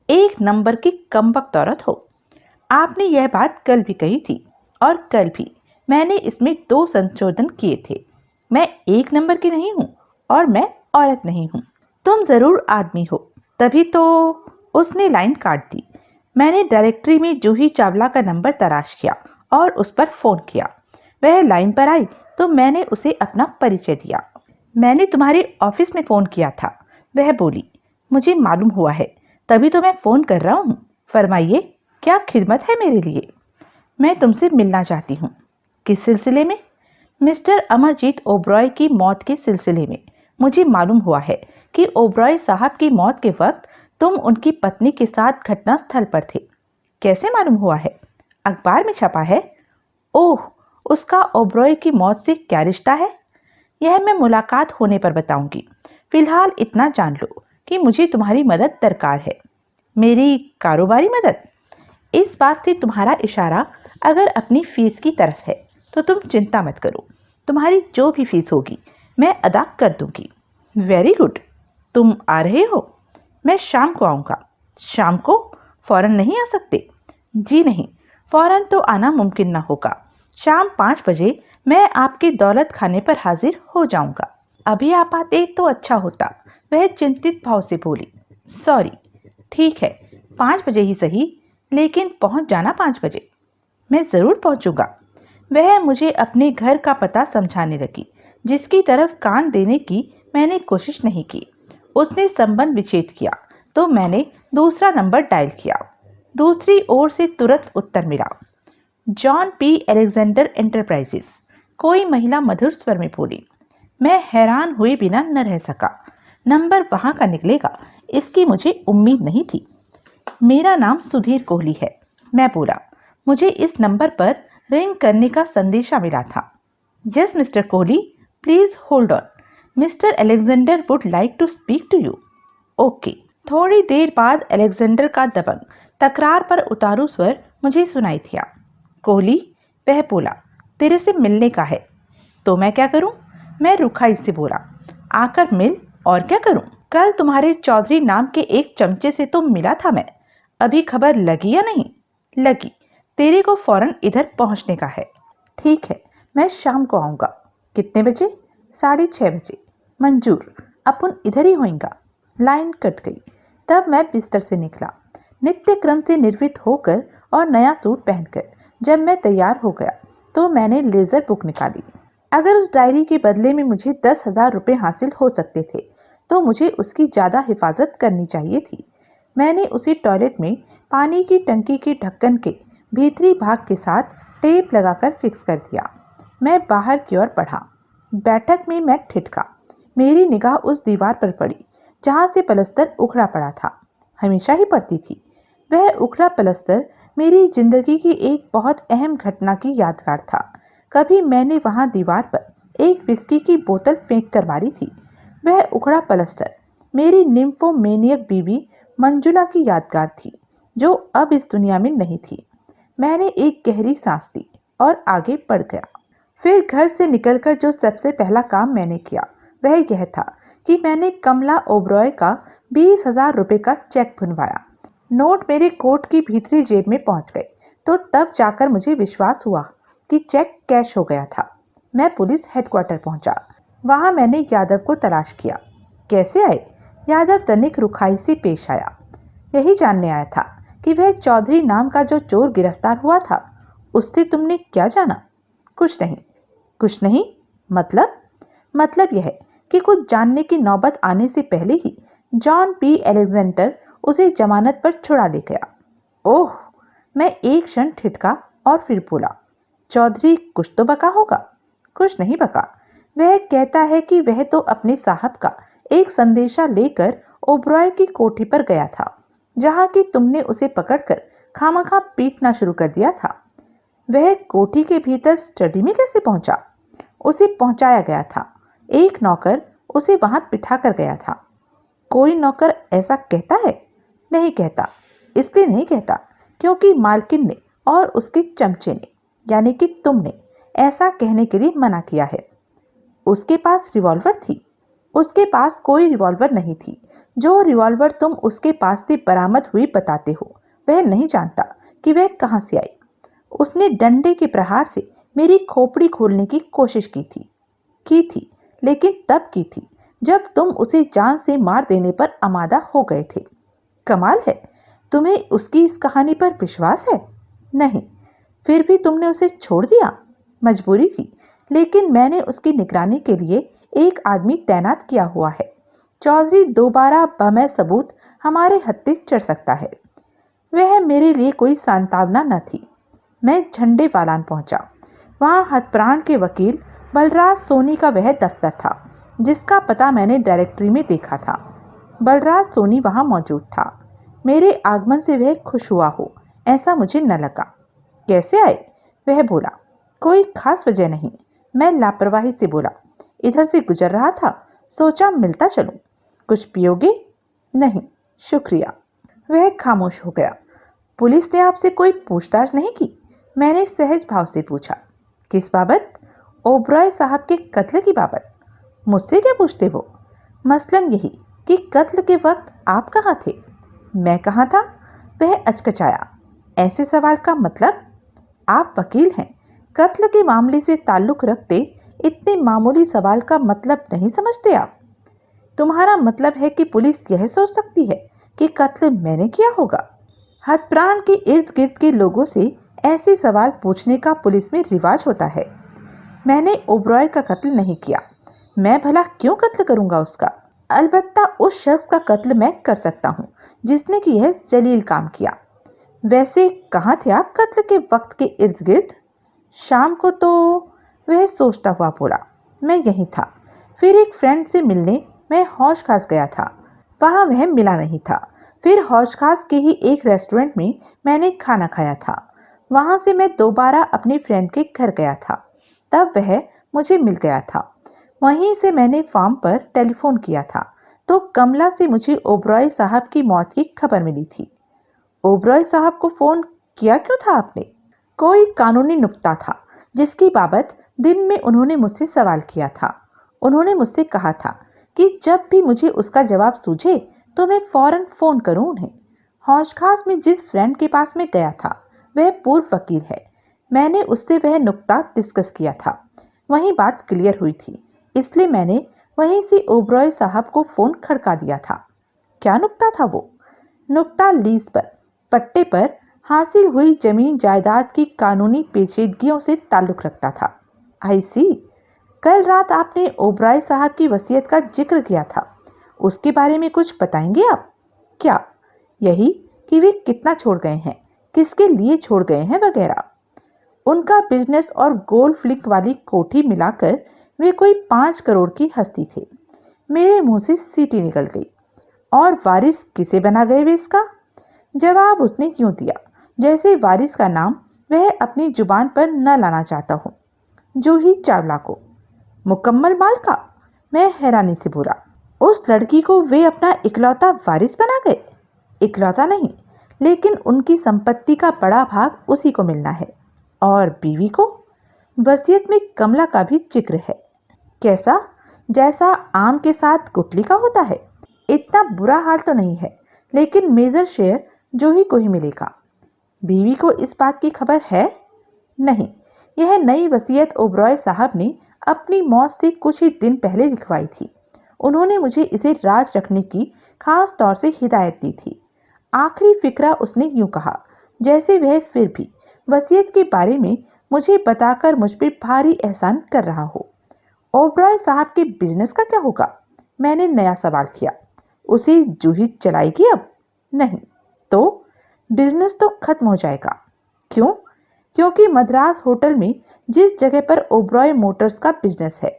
एक नंबर की कमबख्त औरत हो। आपने यह बात कल भी कही थी और कल भी मैंने इसमें 2 संशोधन किए थे। मैं एक नंबर की नहीं हूँ और मैं औरत नहीं हूँ। तुम जरूर आदमी हो, तभी तो। उसने लाइन काट दी। मैंने डायरेक्टरी में जूही चावला का नंबर तलाश किया और उस पर फोन किया। वह लाइन पर आई तो मैंने उसे अपना परिचय दिया। मैंने तुम्हारे ऑफिस में फोन किया था, वह बोली। मुझे मालूम हुआ है, तभी तो मैं फोन कर रहा हूँ। फरमाइए, क्या खिदमत है मेरे लिए? मैं तुमसे मिलना चाहती हूँ। किस सिलसिले में? मिस्टर अमरजीत ओबरॉय की मौत के सिलसिले में। मुझे मालूम हुआ है कि ओबरॉय साहब की मौत के वक्त तुम उनकी पत्नी के साथ घटना स्थल पर थे। कैसे मालूम हुआ है? अखबार में छपा है। ओह, उसका ओबरॉय की मौत से क्या रिश्ता है? यह मैं मुलाकात होने पर बताऊंगी। फिलहाल इतना जान लो कि मुझे तुम्हारी मदद दरकार है। मेरी कारोबारी मदद? इस बात से तुम्हारा इशारा अगर अपनी फीस की तरफ है तो तुम चिंता मत करो। तुम्हारी जो भी फीस होगी मैं अदा कर दूंगी। Very good. तुम आ रहे हो? मैं शाम को आऊँगा। शाम को? फौरन नहीं आ सकते? जी नहीं, फौरन तो आना मुमकिन ना होगा। शाम 5 बजे मैं आपके दौलत खाने पर हाजिर हो जाऊंगा। अभी आप आते तो अच्छा होता, वह चिंतित भाव से बोली। सॉरी। ठीक है, 5 बजे ही सही, लेकिन पहुंच जाना 5 बजे। मैं जरूर पहुंचूंगा। वह मुझे अपने घर का पता समझाने लगी, जिसकी तरफ कान देने की मैंने कोशिश नहीं की। उसने संबंध विच्छेद किया तो मैंने दूसरा नंबर डायल किया। दूसरी ओर से तुरंत उत्तर मिला। John P Alexander enterprises. कोई महिला मधुर स्वर में बोली। मैं हैरान हुए बिना न रह सका। नंबर वहां का निकलेगा, इसकी मुझे उम्मीद नहीं थी। मेरा नाम सुधीर कोहली है, मैं बोला। मुझे इस नंबर पर रिंग करने का संदेशा मिला था। Yes mister Kohli, please hold on. Mister Alexander would like to speak to you. Okay. थोड़ी देर बाद अलेक्जेंडर का दबंग तकरार पर उतारू स्वर मुझे सुनाई दिया। कोहली, वह बोला, तेरे से मिलने का है। तो मैं क्या करूं? मैं रुखाई से बोला। आकर मिल, और क्या करूं? कल तुम्हारे चौधरी नाम के एक चमचे से तो मिला था मैं। अभी खबर लगी या नहीं? लगी। तेरे को फौरन इधर पहुंचने का है। ठीक है, मैं शाम को आऊंगा। कितने बजे? 6:30 बजे। मंजूर, अपन इधर ही होएगा। लाइन कट गई। तब मैं बिस्तर से निकला। नित्य क्रम से निर्वृत्त होकर और नया सूट पहनकर जब मैं तैयार हो गया तो मैंने लेजर बुक निकाली। अगर उस डायरी के बदले में मुझे 10,000 रुपये हासिल हो सकते थे तो मुझे उसकी ज़्यादा हिफाजत करनी चाहिए थी। मैंने उसी टॉयलेट में पानी की टंकी के ढक्कन के भीतरी भाग के साथ टेप लगाकर फिक्स कर दिया। मैं बाहर की ओर बढ़ा। बैठक में मैं ठिठका। मेरी निगाह उस दीवार पर पड़ी जहाँ से पलस्तर उखड़ा पड़ा था। हमेशा ही पड़ती थी। वह उखड़ा पलस्तर मेरी जिंदगी की एक बहुत अहम घटना की यादगार था। कभी मैंने वहां दीवार पर एक विस्की की बोतल फेंक कर मारी थी। वह उखड़ा पलस्तर मेरी निम्फोमेनियक बीवी मंजुला की यादगार थी, जो अब इस दुनिया में नहीं थी। मैंने एक गहरी सांस ली और आगे बढ़ गया। फिर घर से निकलकर जो सबसे पहला काम मैंने किया वह यह था कि मैंने कमला ओबरॉय का 20,000 रुपये का चेक भुनवाया। नोट मेरे कोट की भीतरी जेब में पहुंच गए तो तब जाकर मुझे विश्वास हुआ कि चेक कैश हो गया था। मैं पुलिस हेडक्वार्टर पहुंचा। वहां मैंने यादव को तलाश किया। कैसे आए? यादव तनिक रुखाई से पेश आया। यही जानने आया था कि वह चौधरी नाम का जो चोर गिरफ्तार हुआ था, उससे तुमने क्या जाना? कुछ नहीं। कुछ नहीं? मतलब? मतलब यह कि कुछ जानने की नौबत आने से पहले ही जॉन पी एलेक्जेंडर उसे जमानत पर छुड़ा ले गया। ओह! मैं एक क्षण ठिठका और फिर बोला, चौधरी कुछ तो बका होगा। कुछ नहीं बका। वह कहता है कि वह तो अपने साहब का एक संदेशा लेकर ओबरॉय की कोठी पर गया था, जहां कि तुमने उसे पकड़कर खामखा पीटना शुरू कर दिया था। वह कोठी के भीतर स्टडी में कैसे पहुंचा? उसे पहुंचाया गया था। एक नौकर उसे वहां बिठा कर गया था। कोई नौकर ऐसा कहता है? नहीं कहता। इसलिए नहीं कहता क्योंकि मालकिन ने और उसके चमचे ने, यानी कि तुमने, ऐसा कहने के लिए मना किया है। उसके पास रिवॉल्वर थी? उसके पास कोई रिवॉल्वर नहीं थी। जो रिवॉल्वर तुम उसके पास से बरामद हुई बताते हो, वह नहीं जानता कि वह कहां से आई। उसने डंडे के प्रहार से मेरी खोपड़ी खोलने की कोशिश की थी, लेकिन तब की थी जब तुम उसे जान से मार देने पर आमादा हो गए थे। कमाल है, तुम्हें उसकी इस कहानी पर विश्वास है? नहीं। फिर भी तुमने उसे छोड़ दिया? मजबूरी थी, लेकिन मैंने उसकी निगरानी के लिए एक आदमी तैनात किया हुआ है। चौधरी दोबारा बमै सबूत हमारे हत्थे चढ़ सकता है। वह मेरे लिए कोई सांत्वना न थी। मैं झंडे वालान पहुंचा। वहां हथप्राण के वकील बलराज सोनी का वह दफ्तर था जिसका पता मैंने डायरेक्टरी में देखा था। बलराज सोनी वहां मौजूद था। मेरे आगमन से वह खुश हुआ हो ऐसा मुझे न लगा। कैसे आए? वह बोला। कोई खास वजह नहीं। मैं लापरवाही से बोला, इधर से गुजर रहा था, सोचा मिलता चलूं। कुछ पियोगे? नहीं शुक्रिया। वह खामोश हो गया। पुलिस ने आपसे कोई पूछताछ नहीं की? मैंने सहज भाव से पूछा। किस बाबत? ओबरॉय साहब के कत्ल की बाबत। मुझसे क्या पूछते वो? मसलन यही कि कत्ल के वक्त आप कहाँ थे? मैं कहाँ था? वह अचकचाया। ऐसे सवाल का मतलब? आप वकील हैं, कत्ल के मामले से ताल्लुक रखते इतने मामूली सवाल का मतलब नहीं समझते आप? तुम्हारा मतलब है कि पुलिस यह सोच सकती है कि कत्ल मैंने किया होगा? हथप्राण के इर्द गिर्द के लोगों से ऐसे सवाल पूछने का पुलिस में रिवाज होता है। मैंने ओबरॉय का कत्ल नहीं किया। मैं भला क्यों कत्ल करूंगा उसका? अलबत्ता उस शख्स का कत्ल मैं कर सकता हूँ जिसने कि यह जलील काम किया। वैसे कहाँ थे आप कत्ल के वक्त के इर्द गिर्द? शाम को तो, वह सोचता हुआ बोला, मैं यहीं था। फिर एक फ्रेंड से मिलने मैं हौश खास गया था। वहां वह मिला नहीं था। फिर हौश खास के ही एक रेस्टोरेंट में मैंने खाना खाया था। वहां से मैं दोबारा अपने फ्रेंड के घर गया था। तब वह मुझे मिल गया था। वहीं से मैंने फार्म पर टेलीफोन किया था तो कमला से मुझे ओबरॉय साहब की मौत की खबर मिली थी। ओबरॉय साहब को फोन किया क्यों था आपने? कोई कानूनी नुक्ता था जिसकी बाबत दिन में उन्होंने मुझसे सवाल किया था। उन्होंने मुझसे कहा था कि जब भी मुझे उसका जवाब सूझे तो मैं फौरन फोन करूं उन्हें। हौशखास में जिस फ्रेंड के पास में गया था वह पूर्व वकील है। मैंने उससे वह नुक्ता डिस्कस किया था। वहीं बात क्लियर हुई थी, इसलिए मैंने वहीं से ओबरॉय साहब को फोन खड़का दिया था। क्या नुक्ता था वो? नुक्ता लीज पर, पट्टे पर हासिल हुई जमीन जायदाद की कानूनी पेचीदगियों से ताल्लुक रखता था। आई सी। कल रात आपने ओबरॉय साहब की वसीयत का जिक्र किया था, उसके बारे में कुछ बताएंगे आप? क्या? यही कि वे कितना छोड़ गए हैं, किसके लिए छोड़ गए हैं वगैरह। उनका बिजनेस और गोल्ड फ्लिक वाली कोठी मिलाकर वे कोई 5 करोड़ की हस्ती थे। मेरे मुंह से सीटी निकल गई। और वारिस किसे बना गए वे इसका? जवाब उसने यूं दिया जैसे वारिस का नाम वह अपनी जुबान पर न लाना चाहता हो। जूही चावला को। मुकम्मल माल का? मैं हैरानी से बोला। उस लड़की को वे अपना इकलौता वारिस बना गए? इकलौता नहीं, लेकिन उनकी संपत्ति का बड़ा भाग उसी को मिलना है। और बीवी को? वसीयत में कमला का भी जिक्र है। कैसा? जैसा आम के साथ गुठली का होता है। इतना बुरा हाल तो नहीं है, लेकिन मेजर शेयर जूही को ही मिलेगा। बीवी को इस बात की खबर है? नहीं। यह नई वसीयत ओबरॉय साहब ने अपनी मौत से कुछ ही दिन पहले लिखवाई थी। उन्होंने मुझे इसे राज रखने की खास तौर से हिदायत दी थी। आखिरी फिक्रा उसने यूं कहा, जैसे वह फिर भी वसीयत के बारे में मुझे बताकर मुझ पर भारी एहसान कर रहा हो। ओबरॉय साहब के बिजनेस का क्या होगा? मैंने नया सवाल किया। उसे जूही चलाएगी अब? नहीं। तो बिजनेस तो खत्म हो जाएगा। क्यों? क्योंकि मद्रास होटल में जिस जगह पर ओबरॉय मोटर्स का बिजनेस है,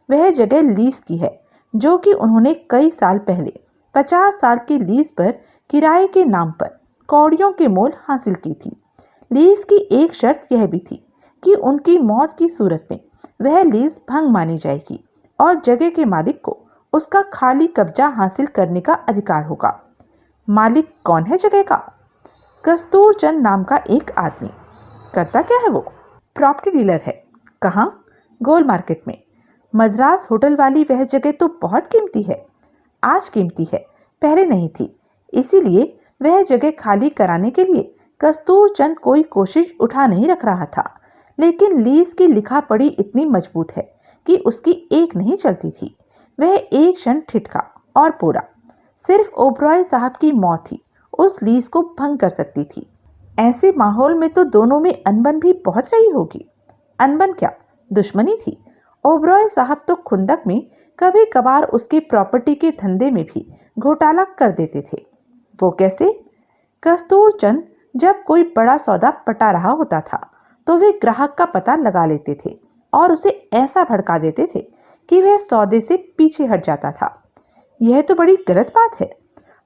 वह जगह लीज की है, जो कि उन्होंने कई साल पहले 50 साल की लीज पर किराए के नाम पर कौड़ियों के मोल हासिल की थी। लीज की एक शर्त यह भी थी कि उनकी मौत की सूरत में वह लीज भंग मानी जाएगी और जगह के मालिक को उसका खाली कब्जा हासिल करने का अधिकार होगा। मालिक कौन है जगह का? कस्तूर चंद नाम का एक आदमी। करता क्या है वो? प्रॉपर्टी डीलर है। कहाँ? गोल मार्केट में। मद्रास होटल वाली वह जगह तो बहुत कीमती है। आज कीमती है, पहले नहीं थी। इसीलिए वह जगह खाली कराने के लिए कस्तूर चंद कोई कोशिश उठा नहीं रख रहा था। लेकिन लीज की लिखा पढ़ी इतनी मजबूत है कि उसकी एक नहीं चलती थी। वह एक क्षण ठिठका और बोला, सिर्फ ओबरॉय साहब की मौत ही उस लीज को भंग कर सकती थी। ऐसे माहौल में तो दोनों में अनबन भी बहुत रही होगी। अनबन क्या, दुश्मनी थी। ओबरॉय साहब तो खुंदक में कभी कभार उसकी प्रॉपर्टी के धंधे में भी घोटाला कर देते थे। वो कैसे? कस्तूर चंद जब कोई बड़ा सौदा पटा रहा होता था तो वे ग्राहक का पता लगा लेते थे और उसे ऐसा भड़का देते थे कि वह सौदे से पीछे हट जाता था। यह तो बड़ी गलत बात है।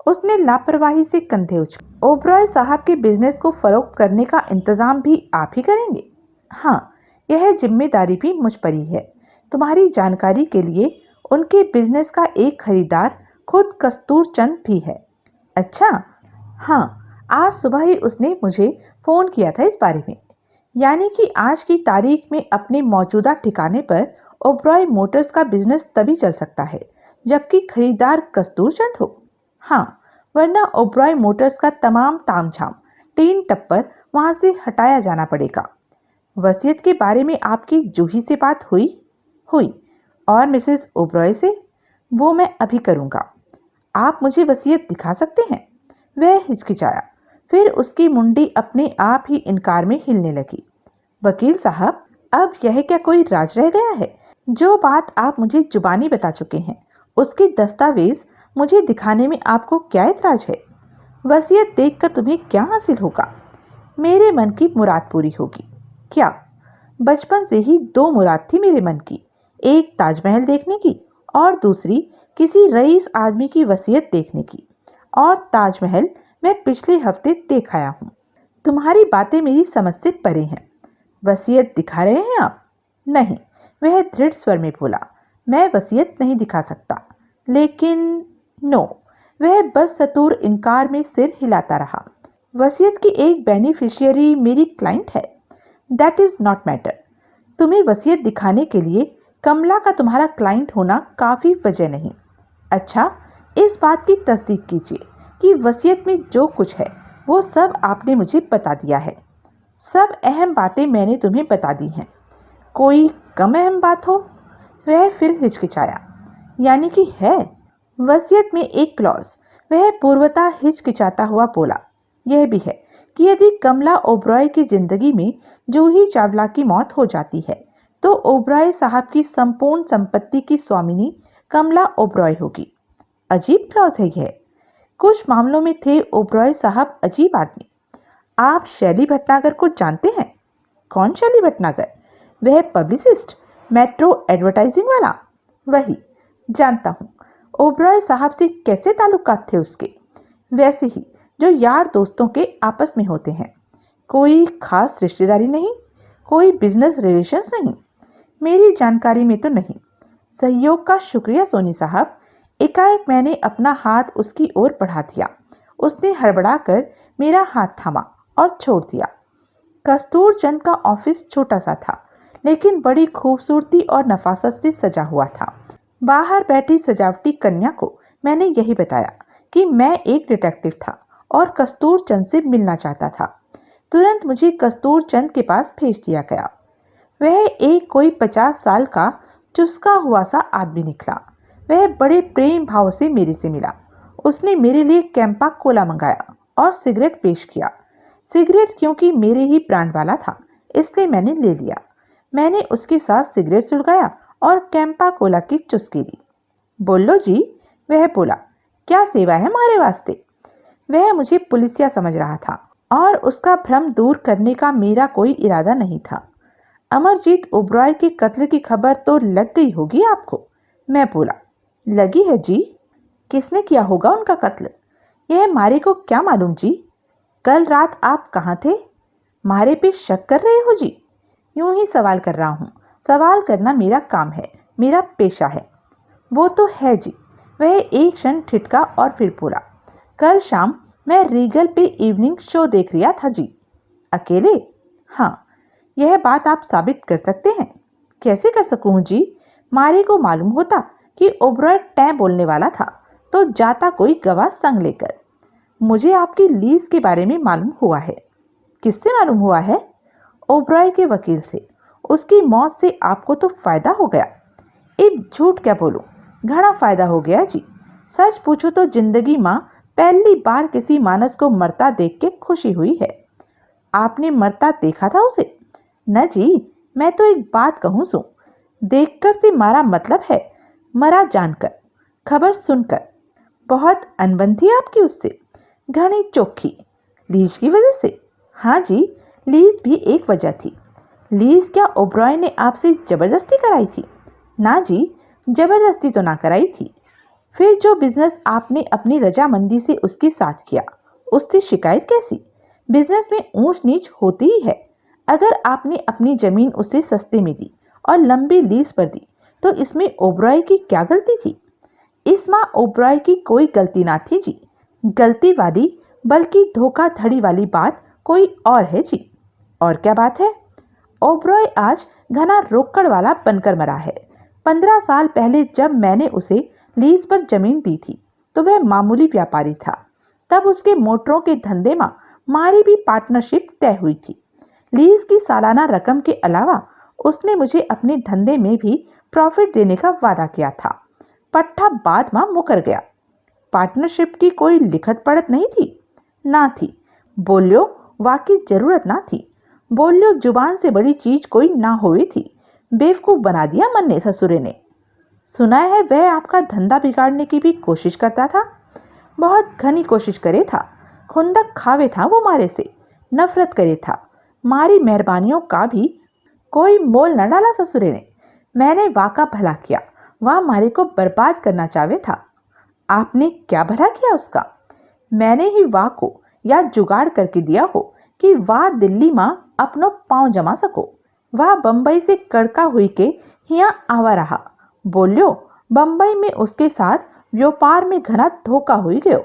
उसने लापरवाही से कंधे उछाले। ओबरॉय साहब के बिजनेस को फरोख्त करने का इंतजाम भी आप ही करेंगे? हाँ, यह जिम्मेदारी भी मुझ पर ही है। तुम्हारी जानकारी के लिए उनके बिजनेस का एक खरीदार खुद कस्तूर चंद भी है। अच्छा? हाँ, आज सुबह ही उसने मुझे फोन किया था इस बारे में। यानी कि आज की तारीख में अपने मौजूदा ठिकाने पर ओबरॉय मोटर्स का बिजनेस तभी चल सकता है जबकि खरीदार कस्तूर चंद हो। हाँ, वरना ओबरॉय मोटर्स का तमाम तामझाम टीन टप्पर वहां से हटाया जाना पड़ेगा। वसीयत के बारे में आपकी जूही से बात हुई? हुई। और मिसेस ओबरॉय से? वो मैं अभी करूंगा। आप मुझे वसीयत दिखा सकते हैं? वह हिचकिचाया, फिर उसकी मुंडी अपने आप ही इनकार में हिलने लगी। वकील साहब, अब यह क्या कोई राज रह गया है? जो बात आप मुझे जुबानी बता चुके हैं, उसके दस्तावेज मुझे दिखाने में आपको क्या ऐतराज है? वसीयत देखकर तुम्हें क्या हासिल होगा? मेरे मन की मुराद पूरी होगी। क्या? बचपन से ही दो मुराद थी मेरे मन की, एक ताजमहल देखने की और दूसरी किसी रईस आदमी की वसीयत देखने की। और ताजमहल मैं पिछले हफ्ते देख आया हूँ। तुम्हारी बातें मेरी समझ से परे हैं। वसीयत दिखा रहे हैं आप? नहीं, वह दृढ़ स्वर में बोला, मैं वसीयत नहीं दिखा सकता। लेकिन नो, वह बस सतूर इनकार में सिर हिलाता रहा। वसीयत की एक बेनिफिशियरी मेरी क्लाइंट है। That is not matter. तुम्हें वसीयत दिखाने के लिए कमला का तुम्हारा क्लाइंट होना काफी वजह नहीं। अच्छा, इस बात की तस्दीक कीजिए कि वसीयत में जो कुछ है वो सब आपने मुझे बता दिया है। सब अहम बातें मैंने तुम्हें बता दी हैं। कोई कम अहम बात हो? वह फिर हिचकिचाया। यानी कि है? वसीयत में एक क्लॉज, वह पूर्वता हिचकिचाता हुआ बोला, यह भी है कि यदि कमला ओबरॉय की जिंदगी में जूही चावला की मौत हो जाती है तो ओबरॉय साहब की संपूर्ण संपत्ति की स्वामिनी कमला ओबरॉय होगी। अजीब क्लॉज है यह। कुछ मामलों में थे ओबरॉय साहब अजीब आदमी। आप शैली भटनागर को जानते हैं? कौन शैली भटनागर? वह पब्लिसिस्ट, मेट्रो एडवर्टाइजिंग वाला? वही। जानता हूँ। ओबरॉय साहब से कैसे ताल्लुकात थे उसके? वैसे ही जो यार दोस्तों के आपस में होते हैं। कोई खास रिश्तेदारी नहीं? कोई बिजनेस रिलेशंस नहीं? मेरी जानकारी में तो नहीं। सहयोग का शुक्रिया सोनी साहब। एकाएक मैंने अपना हाथ उसकी ओर बढ़ा दिया। उसने हड़बड़ाकर मेरा हाथ थामा और छोड़ दिया। कस्तूर चंद का ऑफिस छोटा सा था, लेकिन बड़ी खूबसूरती और नफासत से सजा हुआ था। बाहर बैठी सजावटी कन्या को मैंने यही बताया कि मैं एक डिटेक्टिव था और कस्तूर चंद से मिलना चाहता था। तुरंत मुझे कस्तूर चंद के पास भेज दिया गया। वह एक कोई 50 साल का चुसका हुआ सा आदमी निकला। वह बड़े प्रेम भाव से मेरे से मिला। उसने मेरे लिए कैंपा कोला मंगाया और सिगरेट पेश किया। सिगरेट क्योंकि मेरे ही ब्रांड वाला था, इसलिए मैंने ले लिया। मैंने उसके साथ सिगरेट सुलगाया और कैंपा कोला की चुस्की ली। बोलो जी, वह बोला, क्या सेवा है हमारे वास्ते। वह मुझे पुलिसिया समझ रहा था और उसका भ्रम दूर करने का मेरा कोई इरादा नहीं था। अमरजीत ओबरॉय के कत्ल की खबर तो लग गई होगी आपको। मैं बोला, लगी है जी। किसने किया होगा उनका कत्ल, यह मारे को क्या मालूम जी। कल रात आप कहाँ थे? मारे पे शक कर रहे हो जी? यूं ही सवाल कर रहा हूँ। सवाल करना मेरा काम है, मेरा पेशा है। वो तो है जी। वह एक क्षण ठिठका और फिर बोला, कल शाम मैं रीगल पे इवनिंग शो देख रहा था जी। अकेले? हाँ। यह बात आप साबित कर सकते हैं? कैसे कर सकूं जी? मारे को मालूम होता कि ओबरॉय टै बोलने वाला था तो जाता कोई गवाह संग लेकर। मुझे आपकी लीज के बारे में मालूम हुआ है। किससे मालूम हुआ है? ओबरॉय के वकील से। उसकी मौत से आपको तो फायदा हो गया। अब झूठ क्या बोलूं, घना फायदा हो गया जी। सच पूछो तो जिंदगी मां पहली बार किसी मानस को मरता देख के खुशी हुई है। आपने मरता देखा था उसे? न जी, मैं तो एक बात कहूं सो, देखकर से मारा मतलब है मरा जानकर, खबर सुनकर। बहुत अनबन थी आपकी उससे? घनी चोखी। लीज की वजह से? हाँ जी, लीज भी एक वजह थी। लीज क्या ओबरॉय ने आपसे जबरदस्ती कराई थी? ना जी, जबरदस्ती तो ना कराई थी। फिर जो बिजनेस आपने अपनी रजामंदी से उसके साथ किया, उससे शिकायत कैसी? बिजनेस में ऊंच नीच होती ही है। अगर आपने अपनी जमीन उसे सस्ते में दी और लंबी लीज पर दी तो इसमें ओबरॉय की क्या गलती थी? इसमें ओबरॉय की कोई गलती ना थी जी। गलती वाली बल्कि धोखाधड़ी वाली बात कोई और है जी। और क्या बात है? ओबरॉय आज घना रोकड़ वाला बनकर मरा है। 15 साल पहले जब मैंने उसे लीज पर जमीन दी थी तो वह मामूली व्यापारी था। तब उसके मोटरों के धंधे में हमारी भी पार्टनरशिप तय हुई थी। लीज की सालाना रकम के अलावा उसने मुझे अपने धंधे में भी प्रॉफिट देने का वादा किया था। पट्टा बाद में मुकर गया। पार्टनरशिप की कोई लिखत पढ़त नहीं थी? ना थी। बोलियो वाकई जरूरत ना थी। बोलियो जुबान से बड़ी चीज कोई ना हुई थी। बेवकूफ बना दिया मन ने ससुरे ने। सुना है वह आपका धंधा बिगाड़ने की भी कोशिश करता था। बहुत घनी कोशिश करे था। खुंदक खावे था वो मारे से, नफरत करे था। मारी मेहरबानियों का भी कोई मोल न डाला ससुरे ने। मैंने वाका भला किया, वह मारे को बर्बाद करना चाहे था। आपने क्या भला किया उसका? मैंने ही वाह को या जुगाड़ करके दिया हो कि वाह दिल्ली में अपनो पांव जमा सको। वह बंबई से कड़का हुई के यहाँ आवा रहा। बोलियो बंबई में उसके साथ व्यापार में घना धोखा हुई गयो।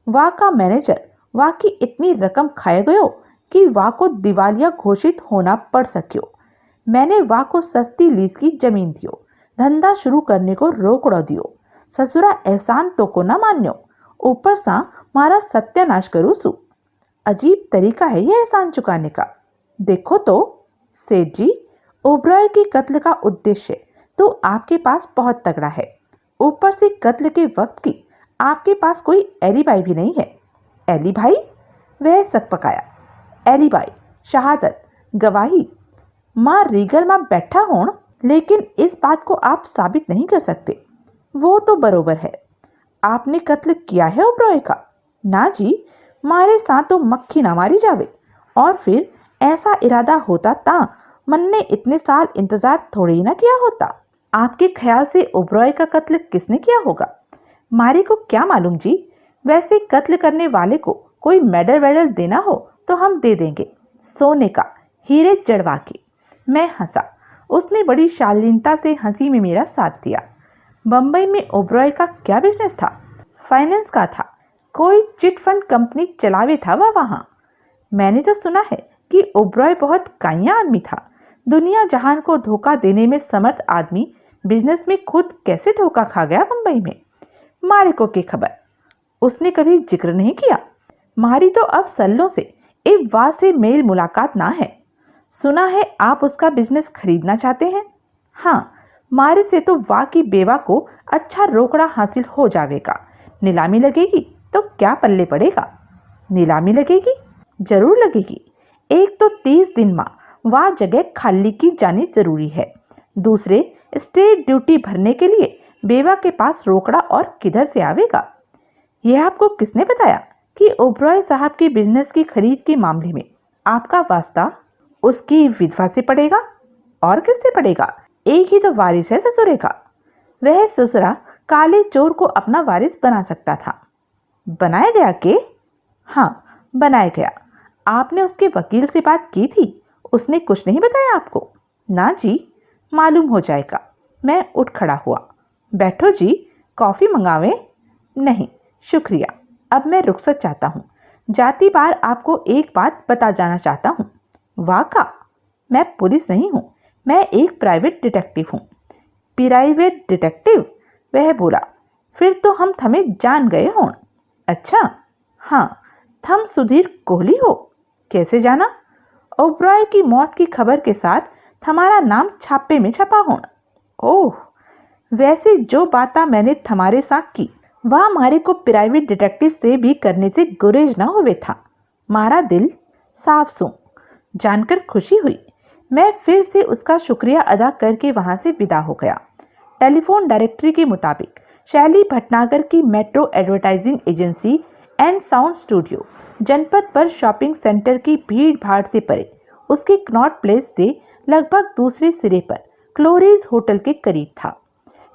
वाह का मैनेजर वाह की इतनी रकम खाए गयो कि वाह को दिवालिया घोषित होना पड़ सक्यो। मैंने वाह को सस्ती लीज की जमीन दियो, धंधा शुरू करने को रोकड़ो दियो। ससुरा एहसान तो को ना मान्यो, ऊपर सा मारा सत्यानाश करूँ सु। अजीब तरीका है यह एहसान चुकाने का। देखो तो सेठ जी, ओबरॉय के कत्ल का उद्देश्य तो आपके पास बहुत तगड़ा है। ऊपर से कत्ल के वक्त की आपके पास कोई एलिबाई भी नहीं है। एलिबाई? वह सक पकाया। एलिबाई, शहादत, गवाही। मां रीगल में बैठा हों, लेकिन इस बात को आप साबित नहीं कर सकते। वो तो बरोबर है। आपने कत्ल किया है ओबरॉय का? ना जी, मारे साथ तो मक्खी ना मारी जावे। और फिर ऐसा इरादा होता ता मन ने इतने साल इंतजार थोड़ी ही ना किया होता। आपके ख्याल से ओबरॉय का कत्ल किसने किया होगा? मारे को क्या मालूम जी। वैसे कत्ल करने वाले को कोई मेडल वेडल देना हो तो हम दे देंगे, सोने का, हीरे जड़वा के। मैं हंसा। उसने बड़ी शालीनता से हंसी में मेरा साथ दिया। बंबई में ओबरॉय का क्या बिजनेस था? फाइनेंस का था। कोई चिट फंड कंपनी चलावे था वह वहाँ। मैंने तो सुना है कि ओबरॉय बहुत काइया आदमी था। दुनिया जहान को धोखा देने में समर्थ आदमी बिजनेस में खुद कैसे धोखा खा गया बंबई में? मारे को की खबर। उसने कभी जिक्र नहीं किया। मारी तो अब सल्लों से एक वाह से मेल मुलाकात ना है। सुना है आप उसका बिजनेस खरीदना चाहते हैं? हाँ, मारे से तो वाह की बेवा को अच्छा रोकड़ा हासिल हो जाएगा। नीलामी लगेगी तो क्या पल्ले पड़ेगा। नीलामी लगेगी, जरूर लगेगी। एक तो 30 दिन में वह जगह खाली की जानी जरूरी है। दूसरे, स्टेट ड्यूटी भरने के लिए बेवा के पास रोकड़ा और किधर से आवेगा। यह आपको किसने बताया कि ओबरॉय साहब के बिजनेस की खरीद के मामले में आपका वास्ता उसकी विधवा से पड़ेगा? और किससे पड़ेगा? एक ही तो वारिस है ससुरे का। वह ससुरा काले चोर को अपना वारिस बना सकता था। बनाया गया के? हाँ, बनाया गया। आपने उसके वकील से बात की थी? उसने कुछ नहीं बताया आपको? ना जी, मालूम हो जाएगा। मैं उठ खड़ा हुआ। बैठो जी, कॉफ़ी मंगावें? नहीं शुक्रिया, अब मैं रुखसत चाहता हूँ। जाती बार आपको एक बात बता जाना चाहता हूँ। वाका, मैं पुलिस नहीं हूँ, मैं एक प्राइवेट डिटेक्टिव हूँ। Private detective? वह बोला। फिर तो हम थमे जान गए हों। अच्छा, हाँ, थम सुधीर कोहली हो? कैसे जाना? ओबरॉय की मौत की खबर के साथ हमारा नाम छापे में छपा हो। ओह, वैसे जो बातें मैंने तुम्हारे साथ की वह हमारे को प्राइवेट डिटेक्टिव से भी करने से गुरेज ना हुए था। मारा दिल साफ सू जानकर खुशी हुई। मैं फिर से उसका शुक्रिया अदा करके वहां से विदा हो गया। टेलीफोन डायरेक्टरी के मुताबिक शैली भटनागर की metro advertising agency and sound studio जनपद पर शॉपिंग सेंटर की भीड़ भाड़ से परे उसके कनॉट प्लेस से लगभग दूसरे सिरे पर क्लोरीज होटल के करीब था।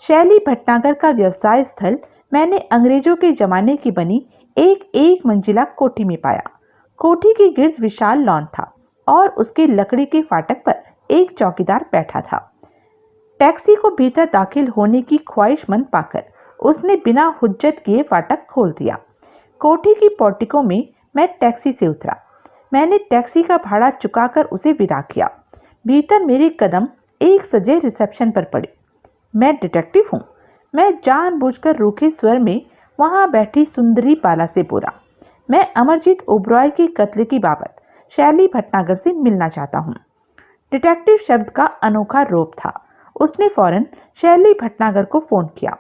शैली भटनागर का व्यवसाय स्थल मैंने अंग्रेजों के जमाने की बनी एक मंजिला कोठी में पाया। कोठी के गिर्द विशाल लॉन था और उसके लकड़ी के फाटक पर एक चौकीदार बैठा था। टैक्सी को भीतर दाखिल होने की ख्वाहिशमंद पाकर उसने बिना हुज्जत किए फाटक खोल दिया। कोठी की पोर्टिको में मैं टैक्सी से उतरा। मैंने टैक्सी का भाड़ा चुकाकर उसे विदा किया। भीतर मेरे कदम एक सजे रिसेप्शन पर पड़े। मैं डिटेक्टिव हूँ, मैं जानबूझकर रूखे स्वर में वहां बैठी सुंदरी बाला से बोला। मैं अमरजीत ओबरॉय के कत्ल की बाबत शैली भटनागर से मिलना चाहता हूँ। डिटेक्टिव शब्द का अनोखा रोप था। उसने फौरन शैली भटनागर को फोन किया।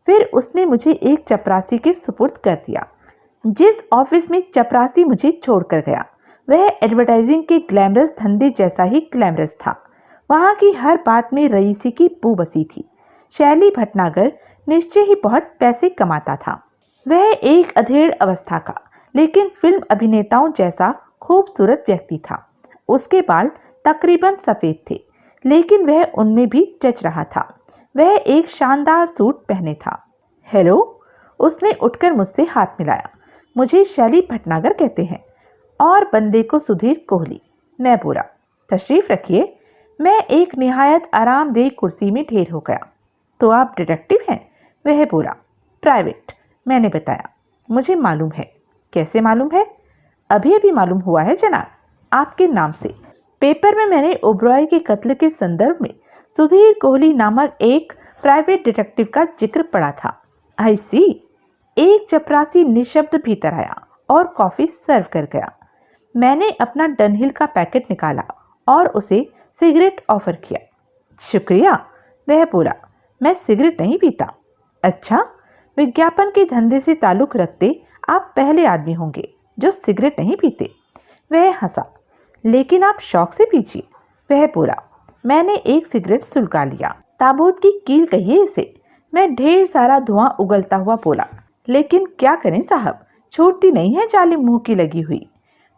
फिर उसने मुझे एक चपरासी के सुपुर्द कर दिया। जिस ऑफिस में चपरासी मुझे छोड़कर गया वह एडवर्टाइजिंग के ग्लैमरस धंधे जैसा ही ग्लैमरस था। वहां की हर बात में रईसी की बू बसी थी। शैली भटनागर निश्चय ही बहुत पैसे कमाता था। वह एक अधेड़ अवस्था का लेकिन फिल्म अभिनेताओं जैसा खूबसूरत व्यक्ति था। उसके बाल तकरीबन सफेद थे लेकिन वह उनमें भी जच रहा था। वह एक शानदार सूट पहने था। हेलो, उसने उठकर मुझसे हाथ मिलाया। मुझे शैली भटनागर कहते हैं और बंदे को सुधीर कोहली। मैं बोला, तशरीफ रखिए। मैं एक निहायत आरामदेह कुर्सी में ढेर हो गया। तो आप डिटेक्टिव हैं? वह बोला। प्राइवेट, मैंने बताया। मुझे मालूम है। कैसे मालूम है? अभी अभी मालूम हुआ है जनाब, आपके नाम से। पेपर में मैंने ओबरॉय के कत्ल के संदर्भ में सुधीर कोहली नामक एक प्राइवेट डिटेक्टिव का जिक्र पड़ा था। आई सी। एक चपरासी निशब्द भीतर आया और कॉफी सर्व कर गया। मैंने अपना डनहिल का पैकेट निकाला और उसे सिगरेट ऑफर किया। शुक्रिया, वह बोला। मैं सिगरेट नहीं पीता। अच्छा, विज्ञापन के धंधे से ताल्लुक रखते आप पहले आदमी होंगे जो सिगरेट नहीं पीते। वह हंसा। लेकिन आप शौक से पीजिए, वह बोला। मैंने एक सिगरेट सुलगा लिया। ताबूत की कील कहिए इसे। मैं ढेर सारा धुआं उगलता हुआ बोला। लेकिन क्या करें साहब, छूटती नहीं है जालिम मुंह की लगी हुई।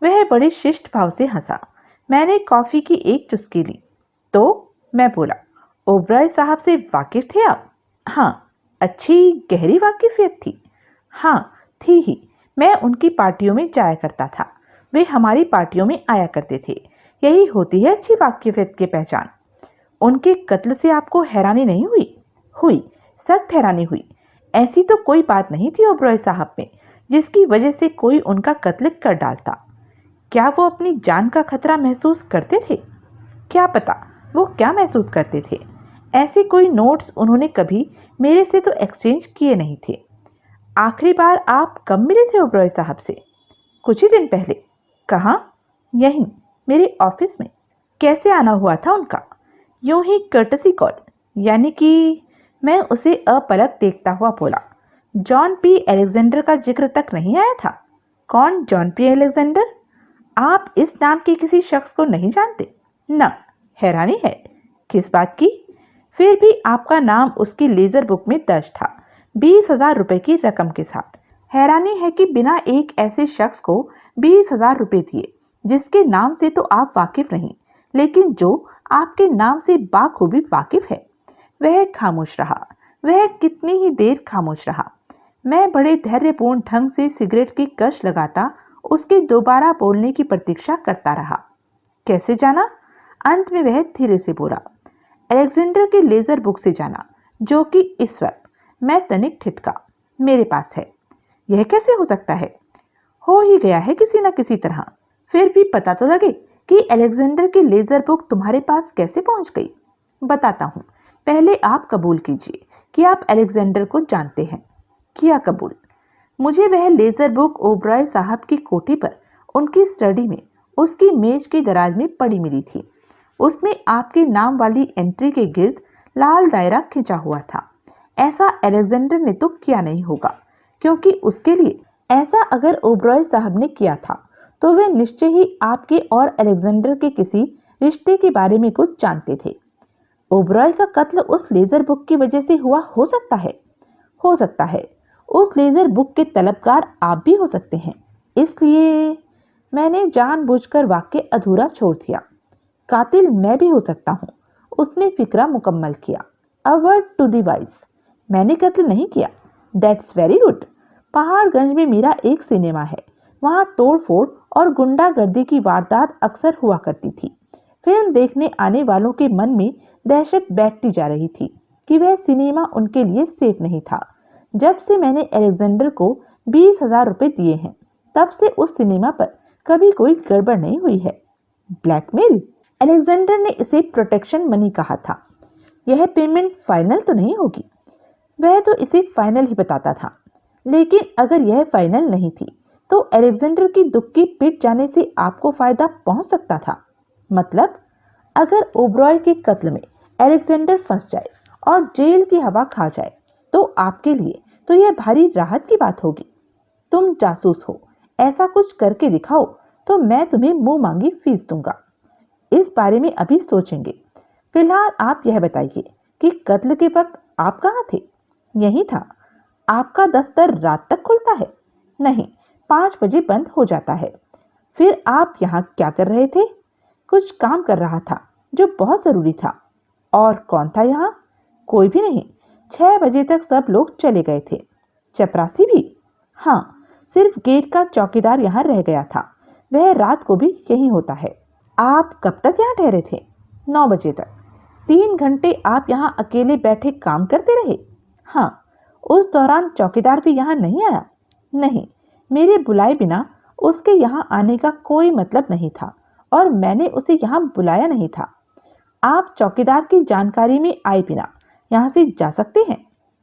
वह बड़े शिष्ट भाव से हंसा। मैंने कॉफी की एक चुस्की ली। तो मैं बोला, ओबरॉय साहब से वाकिफ थे आप? हाँ, अच्छी गहरी वाकिफियत थी। हाँ, थी ही। मैं उनकी पार्टियों में जाया करता था। वे हमारी पार्टियों में आया करते थे। यही होती है अच्छी वाकिफियत की पहचान। उनके कत्ल से आपको हैरानी नहीं हुई? हुई, सख्त हैरानी हुई। ऐसी तो कोई बात नहीं थी ओबरॉय साहब में जिसकी वजह से कोई उनका कत्ल कर डालता। क्या वो अपनी जान का खतरा महसूस करते थे? क्या पता वो क्या महसूस करते थे। ऐसे कोई नोट्स उन्होंने कभी मेरे से तो एक्सचेंज किए नहीं थे। आखिरी बार आप कब मिले थे ओबरॉय साहब से? कुछ ही दिन पहले। कहाँ? यहीं, मेरे ऑफिस में। कैसे आना हुआ था उनका? यूं ही कर्टसी कॉल। यानी कि मैं उसे अपलक देखता हुआ बोला, जॉन पी अलेक्जेंडर का जिक्र तक नहीं आया था? कौन जॉन पी अलेक्जेंडर? आप इस नाम के किसी शख्स को नहीं जानते? न। हैरानी है। किस बात की? फिर भी आपका नाम उसकी लेजर बुक में दर्ज था, 20,000 रुपए की रकम के साथ। हैरानी है कि बिना एक ऐसे शख्स को 20,000 रुपए दिए जिसके नाम से तो आप वाकिफ नहीं, लेकिन जो आपके नाम से बाखूबी वाकिफ है। वह खामोश रहा। वह कितनी ही देर खामोश रहा। मैं बड़े धैर्यपूर्ण ढंग से सिगरेट की कश लगाता उसके दोबारा बोलने की प्रतीक्षा करता रहा। कैसे जाना? अंत में वह धीरे से बोला, अलेक्जेंडर के लेजर बुक से जाना, जो कि इस वक्त, मैं तनिक ठिठका, मेरे पास है। यह कैसे हो सकता है? हो ही गया है किसी न किसी तरह। फिर भी पता तो लगे कि अलेक्जेंडर की लेजर बुक तुम्हारे पास कैसे पहुंच गई। बताता हूं, पहले आप कबूल कीजिए कि आप अलेक्जेंडर को जानते हैं। किया कबूल। मुझे वह लेजर बुक ओबरॉय साहब की कोठी पर उनकी स्टडी में उसकी मेज की दराज में पड़ी मिली थी। उसमें आपके नाम वाली एंट्री के गिर्द लाल दायरा खिंचा हुआ था। ऐसा अलेक्जेंडर ने तो किया नहीं होगा, क्योंकि उसके लिए ऐसा अगर ओबरॉय साहब ने किया था तो वे निश्चय ही आपके और अलेक्जेंडर के किसी रिश्ते के बारे में कुछ जानते थे। ओबरॉय का कत्ल उस लेजर बुक की वजह से हुआ हो सकता है। हो सकता है। उस लेजर बुक के तलबगार आप भी हो सकते हैं। इसलिए मैंने जानबूझकर वाक्य अधूरा छोड़ दिया। कातिल मैं भी हो सकता हूँ, उसने फिक्रा मुकम्मल किया। A word to the wise. मैंने कत्ल नहीं किया। That's very good. पहाड़गंज में मेरा एक सिनेमा है। वहाँ तोड़फोड़ और गुंडागर्दी की वारदात अक्सर हुआ करती थी। फिल्म देखने आने वालों के मन में दहशत बैठती जा रही थी कि वह सिनेमा उनके लिए सेफ नहीं था। जब से मैंने अलेक्जेंडर को 20,000 रुपए दिए हैं, तब से उस सिनेमा पर कभी कोई गड़बड़ नहीं हुई है। ब्लैकमेल? अलेक्जेंडर ने इसे प्रोटेक्शन मनी कहा था। यह पेमेंट फाइनल तो नहीं होगी? वह तो इसे फाइनल ही बताता था, लेकिन अगर यह फाइनल नहीं थी तो अलेक्जेंडर की दुक्की पिट जाने से आपको फायदा पहुंच सकता था। मतलब, अगर ओबरॉय के कत्ल में अलेक्जेंडर फंस जाए और जेल की हवा खा जाए तो आपके लिए तो यह भारी राहत की बात होगी। तुम जासूस हो, ऐसा कुछ करके दिखाओ तो मैं तुम्हें मुंह मांगी फीस दूंगा। इस बारे में अभी सोचेंगे। फिलहाल आप यह बताइए कि कत्ल के वक्त आप कहाँ थे? यही था। आपका दफ्तर रात तक खुलता है? नहीं, 5 बजे बंद हो जाता है। फिर आप यहाँ क्या कर रहे थे? कुछ काम कर रहा था जो बहुत जरूरी था। और कौन था यहाँ? कोई भी नहीं। 6 बजे तक सब लोग चले गए थे। चपरासी भी? हाँ, सिर्फ गेट का चौकीदार यहाँ रह गया था। वह रात को भी यहीं होता है। आप कब तक यहाँ ठहरे थे? 9 बजे तक। 3 घंटे आप यहाँ अकेले बैठे काम करते रहे? हाँ। उस दौरान चौकीदार भी यहाँ नहीं आया? नहीं, मेरे बुलाए बिना उसके यहाँ आने का कोई मतलब नहीं था और मैंने उसे यहाँ बुलाया नहीं था। आप चौकीदार की जानकारी में आए बिना यहाँ से जा सकते हैं?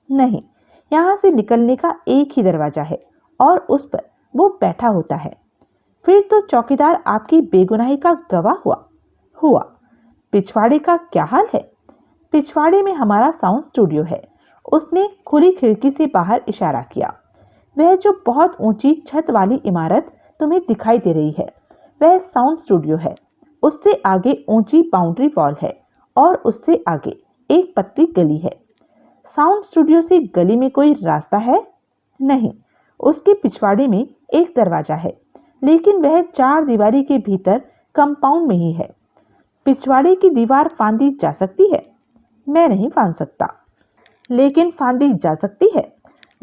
नहीं, यहाँ से निकलने का एक ही दरवाजा है और उस पर वो बैठा होता है। फिर तो चौकीदार आपकी बेगुनाही का गवाह हुआ। पिछवाड़े का क्या हाल है? पिछवाड़े में हमारा साउंड स्टूडियो है। उसने खुली खिड़की से बाहर इशारा किया। वह जो बहुत ऊंची छत वाली इमारत तुम्हें दिखाई दे रही है, वह साउंड स्टूडियो है। उससे आगे ऊंची बाउंड्री वॉल है और उससे आगे एक पतली गली है। साउंड स्टूडियो से गली में कोई रास्ता है? नहीं, उसके पिछवाड़े में एक दरवाजा है, लेकिन वह 4 दीवारी के भीतर कंपाउंड में ही है। पिछवाड़े की दीवार फांदी जा सकती है? मैं नहीं फांद सकता, लेकिन फांदी जा सकती है।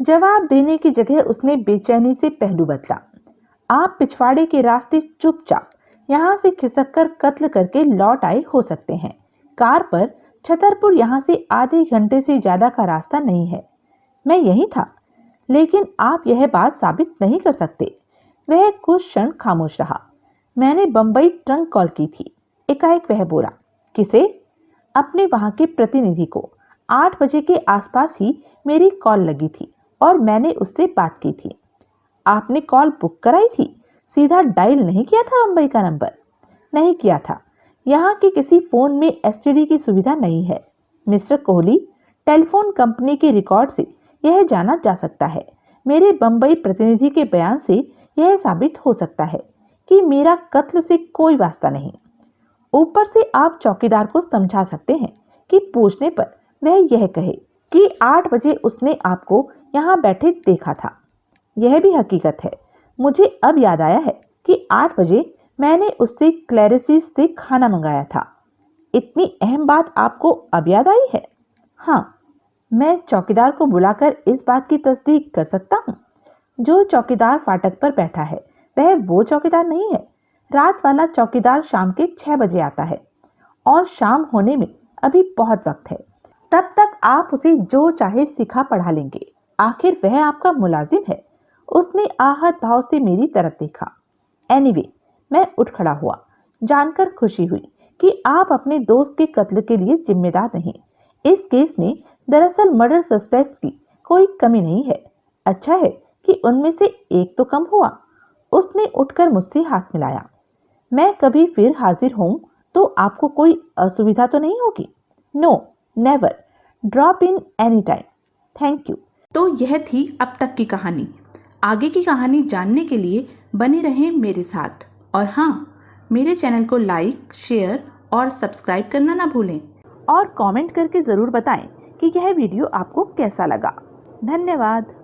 जवाब देने की जगह उसने बेचैनी से पहलू बदला। आप पिछवाड़े के रास्ते चुपचाप यहाँ से खिसक कर कत्ल करके लौट आए हो सकते हैं। कार पर छतरपुर यहाँ से आधे घंटे से ज्यादा का रास्ता नहीं है। मैं यही था, लेकिन आप यह बात साबित नहीं कर सकते। वह कुछ क्षण खामोश रहा। मैंने बंबई ट्रंक कॉल की थी। एकाएक वह बोला, किसे? अपने वहां के प्रतिनिधि को। 8 बजे के आसपास ही मेरी कॉल लगी थी और मैंने उससे बात की थी। आपने कॉल बुक कराई थी? सीधा डायल नहीं किया था बंबई का नंबर? नहीं किया था। यहाँ के किसी फोन में एसटीडी की सुविधा नहीं है। मिस्टर कोहली, टेलीफोन कंपनी के रिकॉर्ड से यह जाना जा सकता है। मेरे बम्बई प्रतिनिधि के बयान से यह साबित हो सकता है कि मेरा कत्ल से कोई वास्ता नहीं। ऊपर से आप चौकीदार को समझा सकते हैं कि पूछने पर वह यह कहे कि 8 बजे उसने आपको यहाँ बैठे देखा था। यह भी हकीकत है। मुझे अब याद आया है कि 8 बजे मैंने उससे क्लैरिसिस से खाना मंगाया था। इतनी अहम बात आपको अब याद आई है? हाँ, मैं चौकीदार को बुलाकर इस बात की तस्दीक कर सकता हूँ। जो चौकीदार फाटक पर बैठा है वह वो चौकीदार नहीं है। रात वाला चौकीदार शाम के 6 बजे आता है और शाम होने में अभी बहुत वक्त है। तब तक आप उसे जो चाहे सिखा पढ़ा लेंगे। आखिर वह आपका मुलाजिम है। उसने आहत भाव से मेरी तरफ देखा। एनीवे, मैं उठ खड़ा हुआ। जानकर खुशी हुई कि आप अपने दोस्त के कत्ल के लिए जिम्मेदार नहीं। इस केस में दरअसल मर्डर सस्पेक्ट्स की कोई कमी नहीं है। अच्छा है कि उनमें से एक तो कम हुआ। उसने उठकर मुझसे हाथ मिलाया। मैं कभी फिर हाजिर हूं तो आपको कोई असुविधा तो नहीं होगी? No, never. Drop in any time. Thank you. तो यह थी अब तक की कहानी। आगे की कहानी जानने के लिए बने रहें मेरे साथ। और हाँ, मेरे चैनल को लाइक, शेयर और सब्सक्राइब करना ना भूलें। और कमेंट करके ज़रूर बताएं कि यह वीडियो आपको कैसा लगा। धन्यवाद।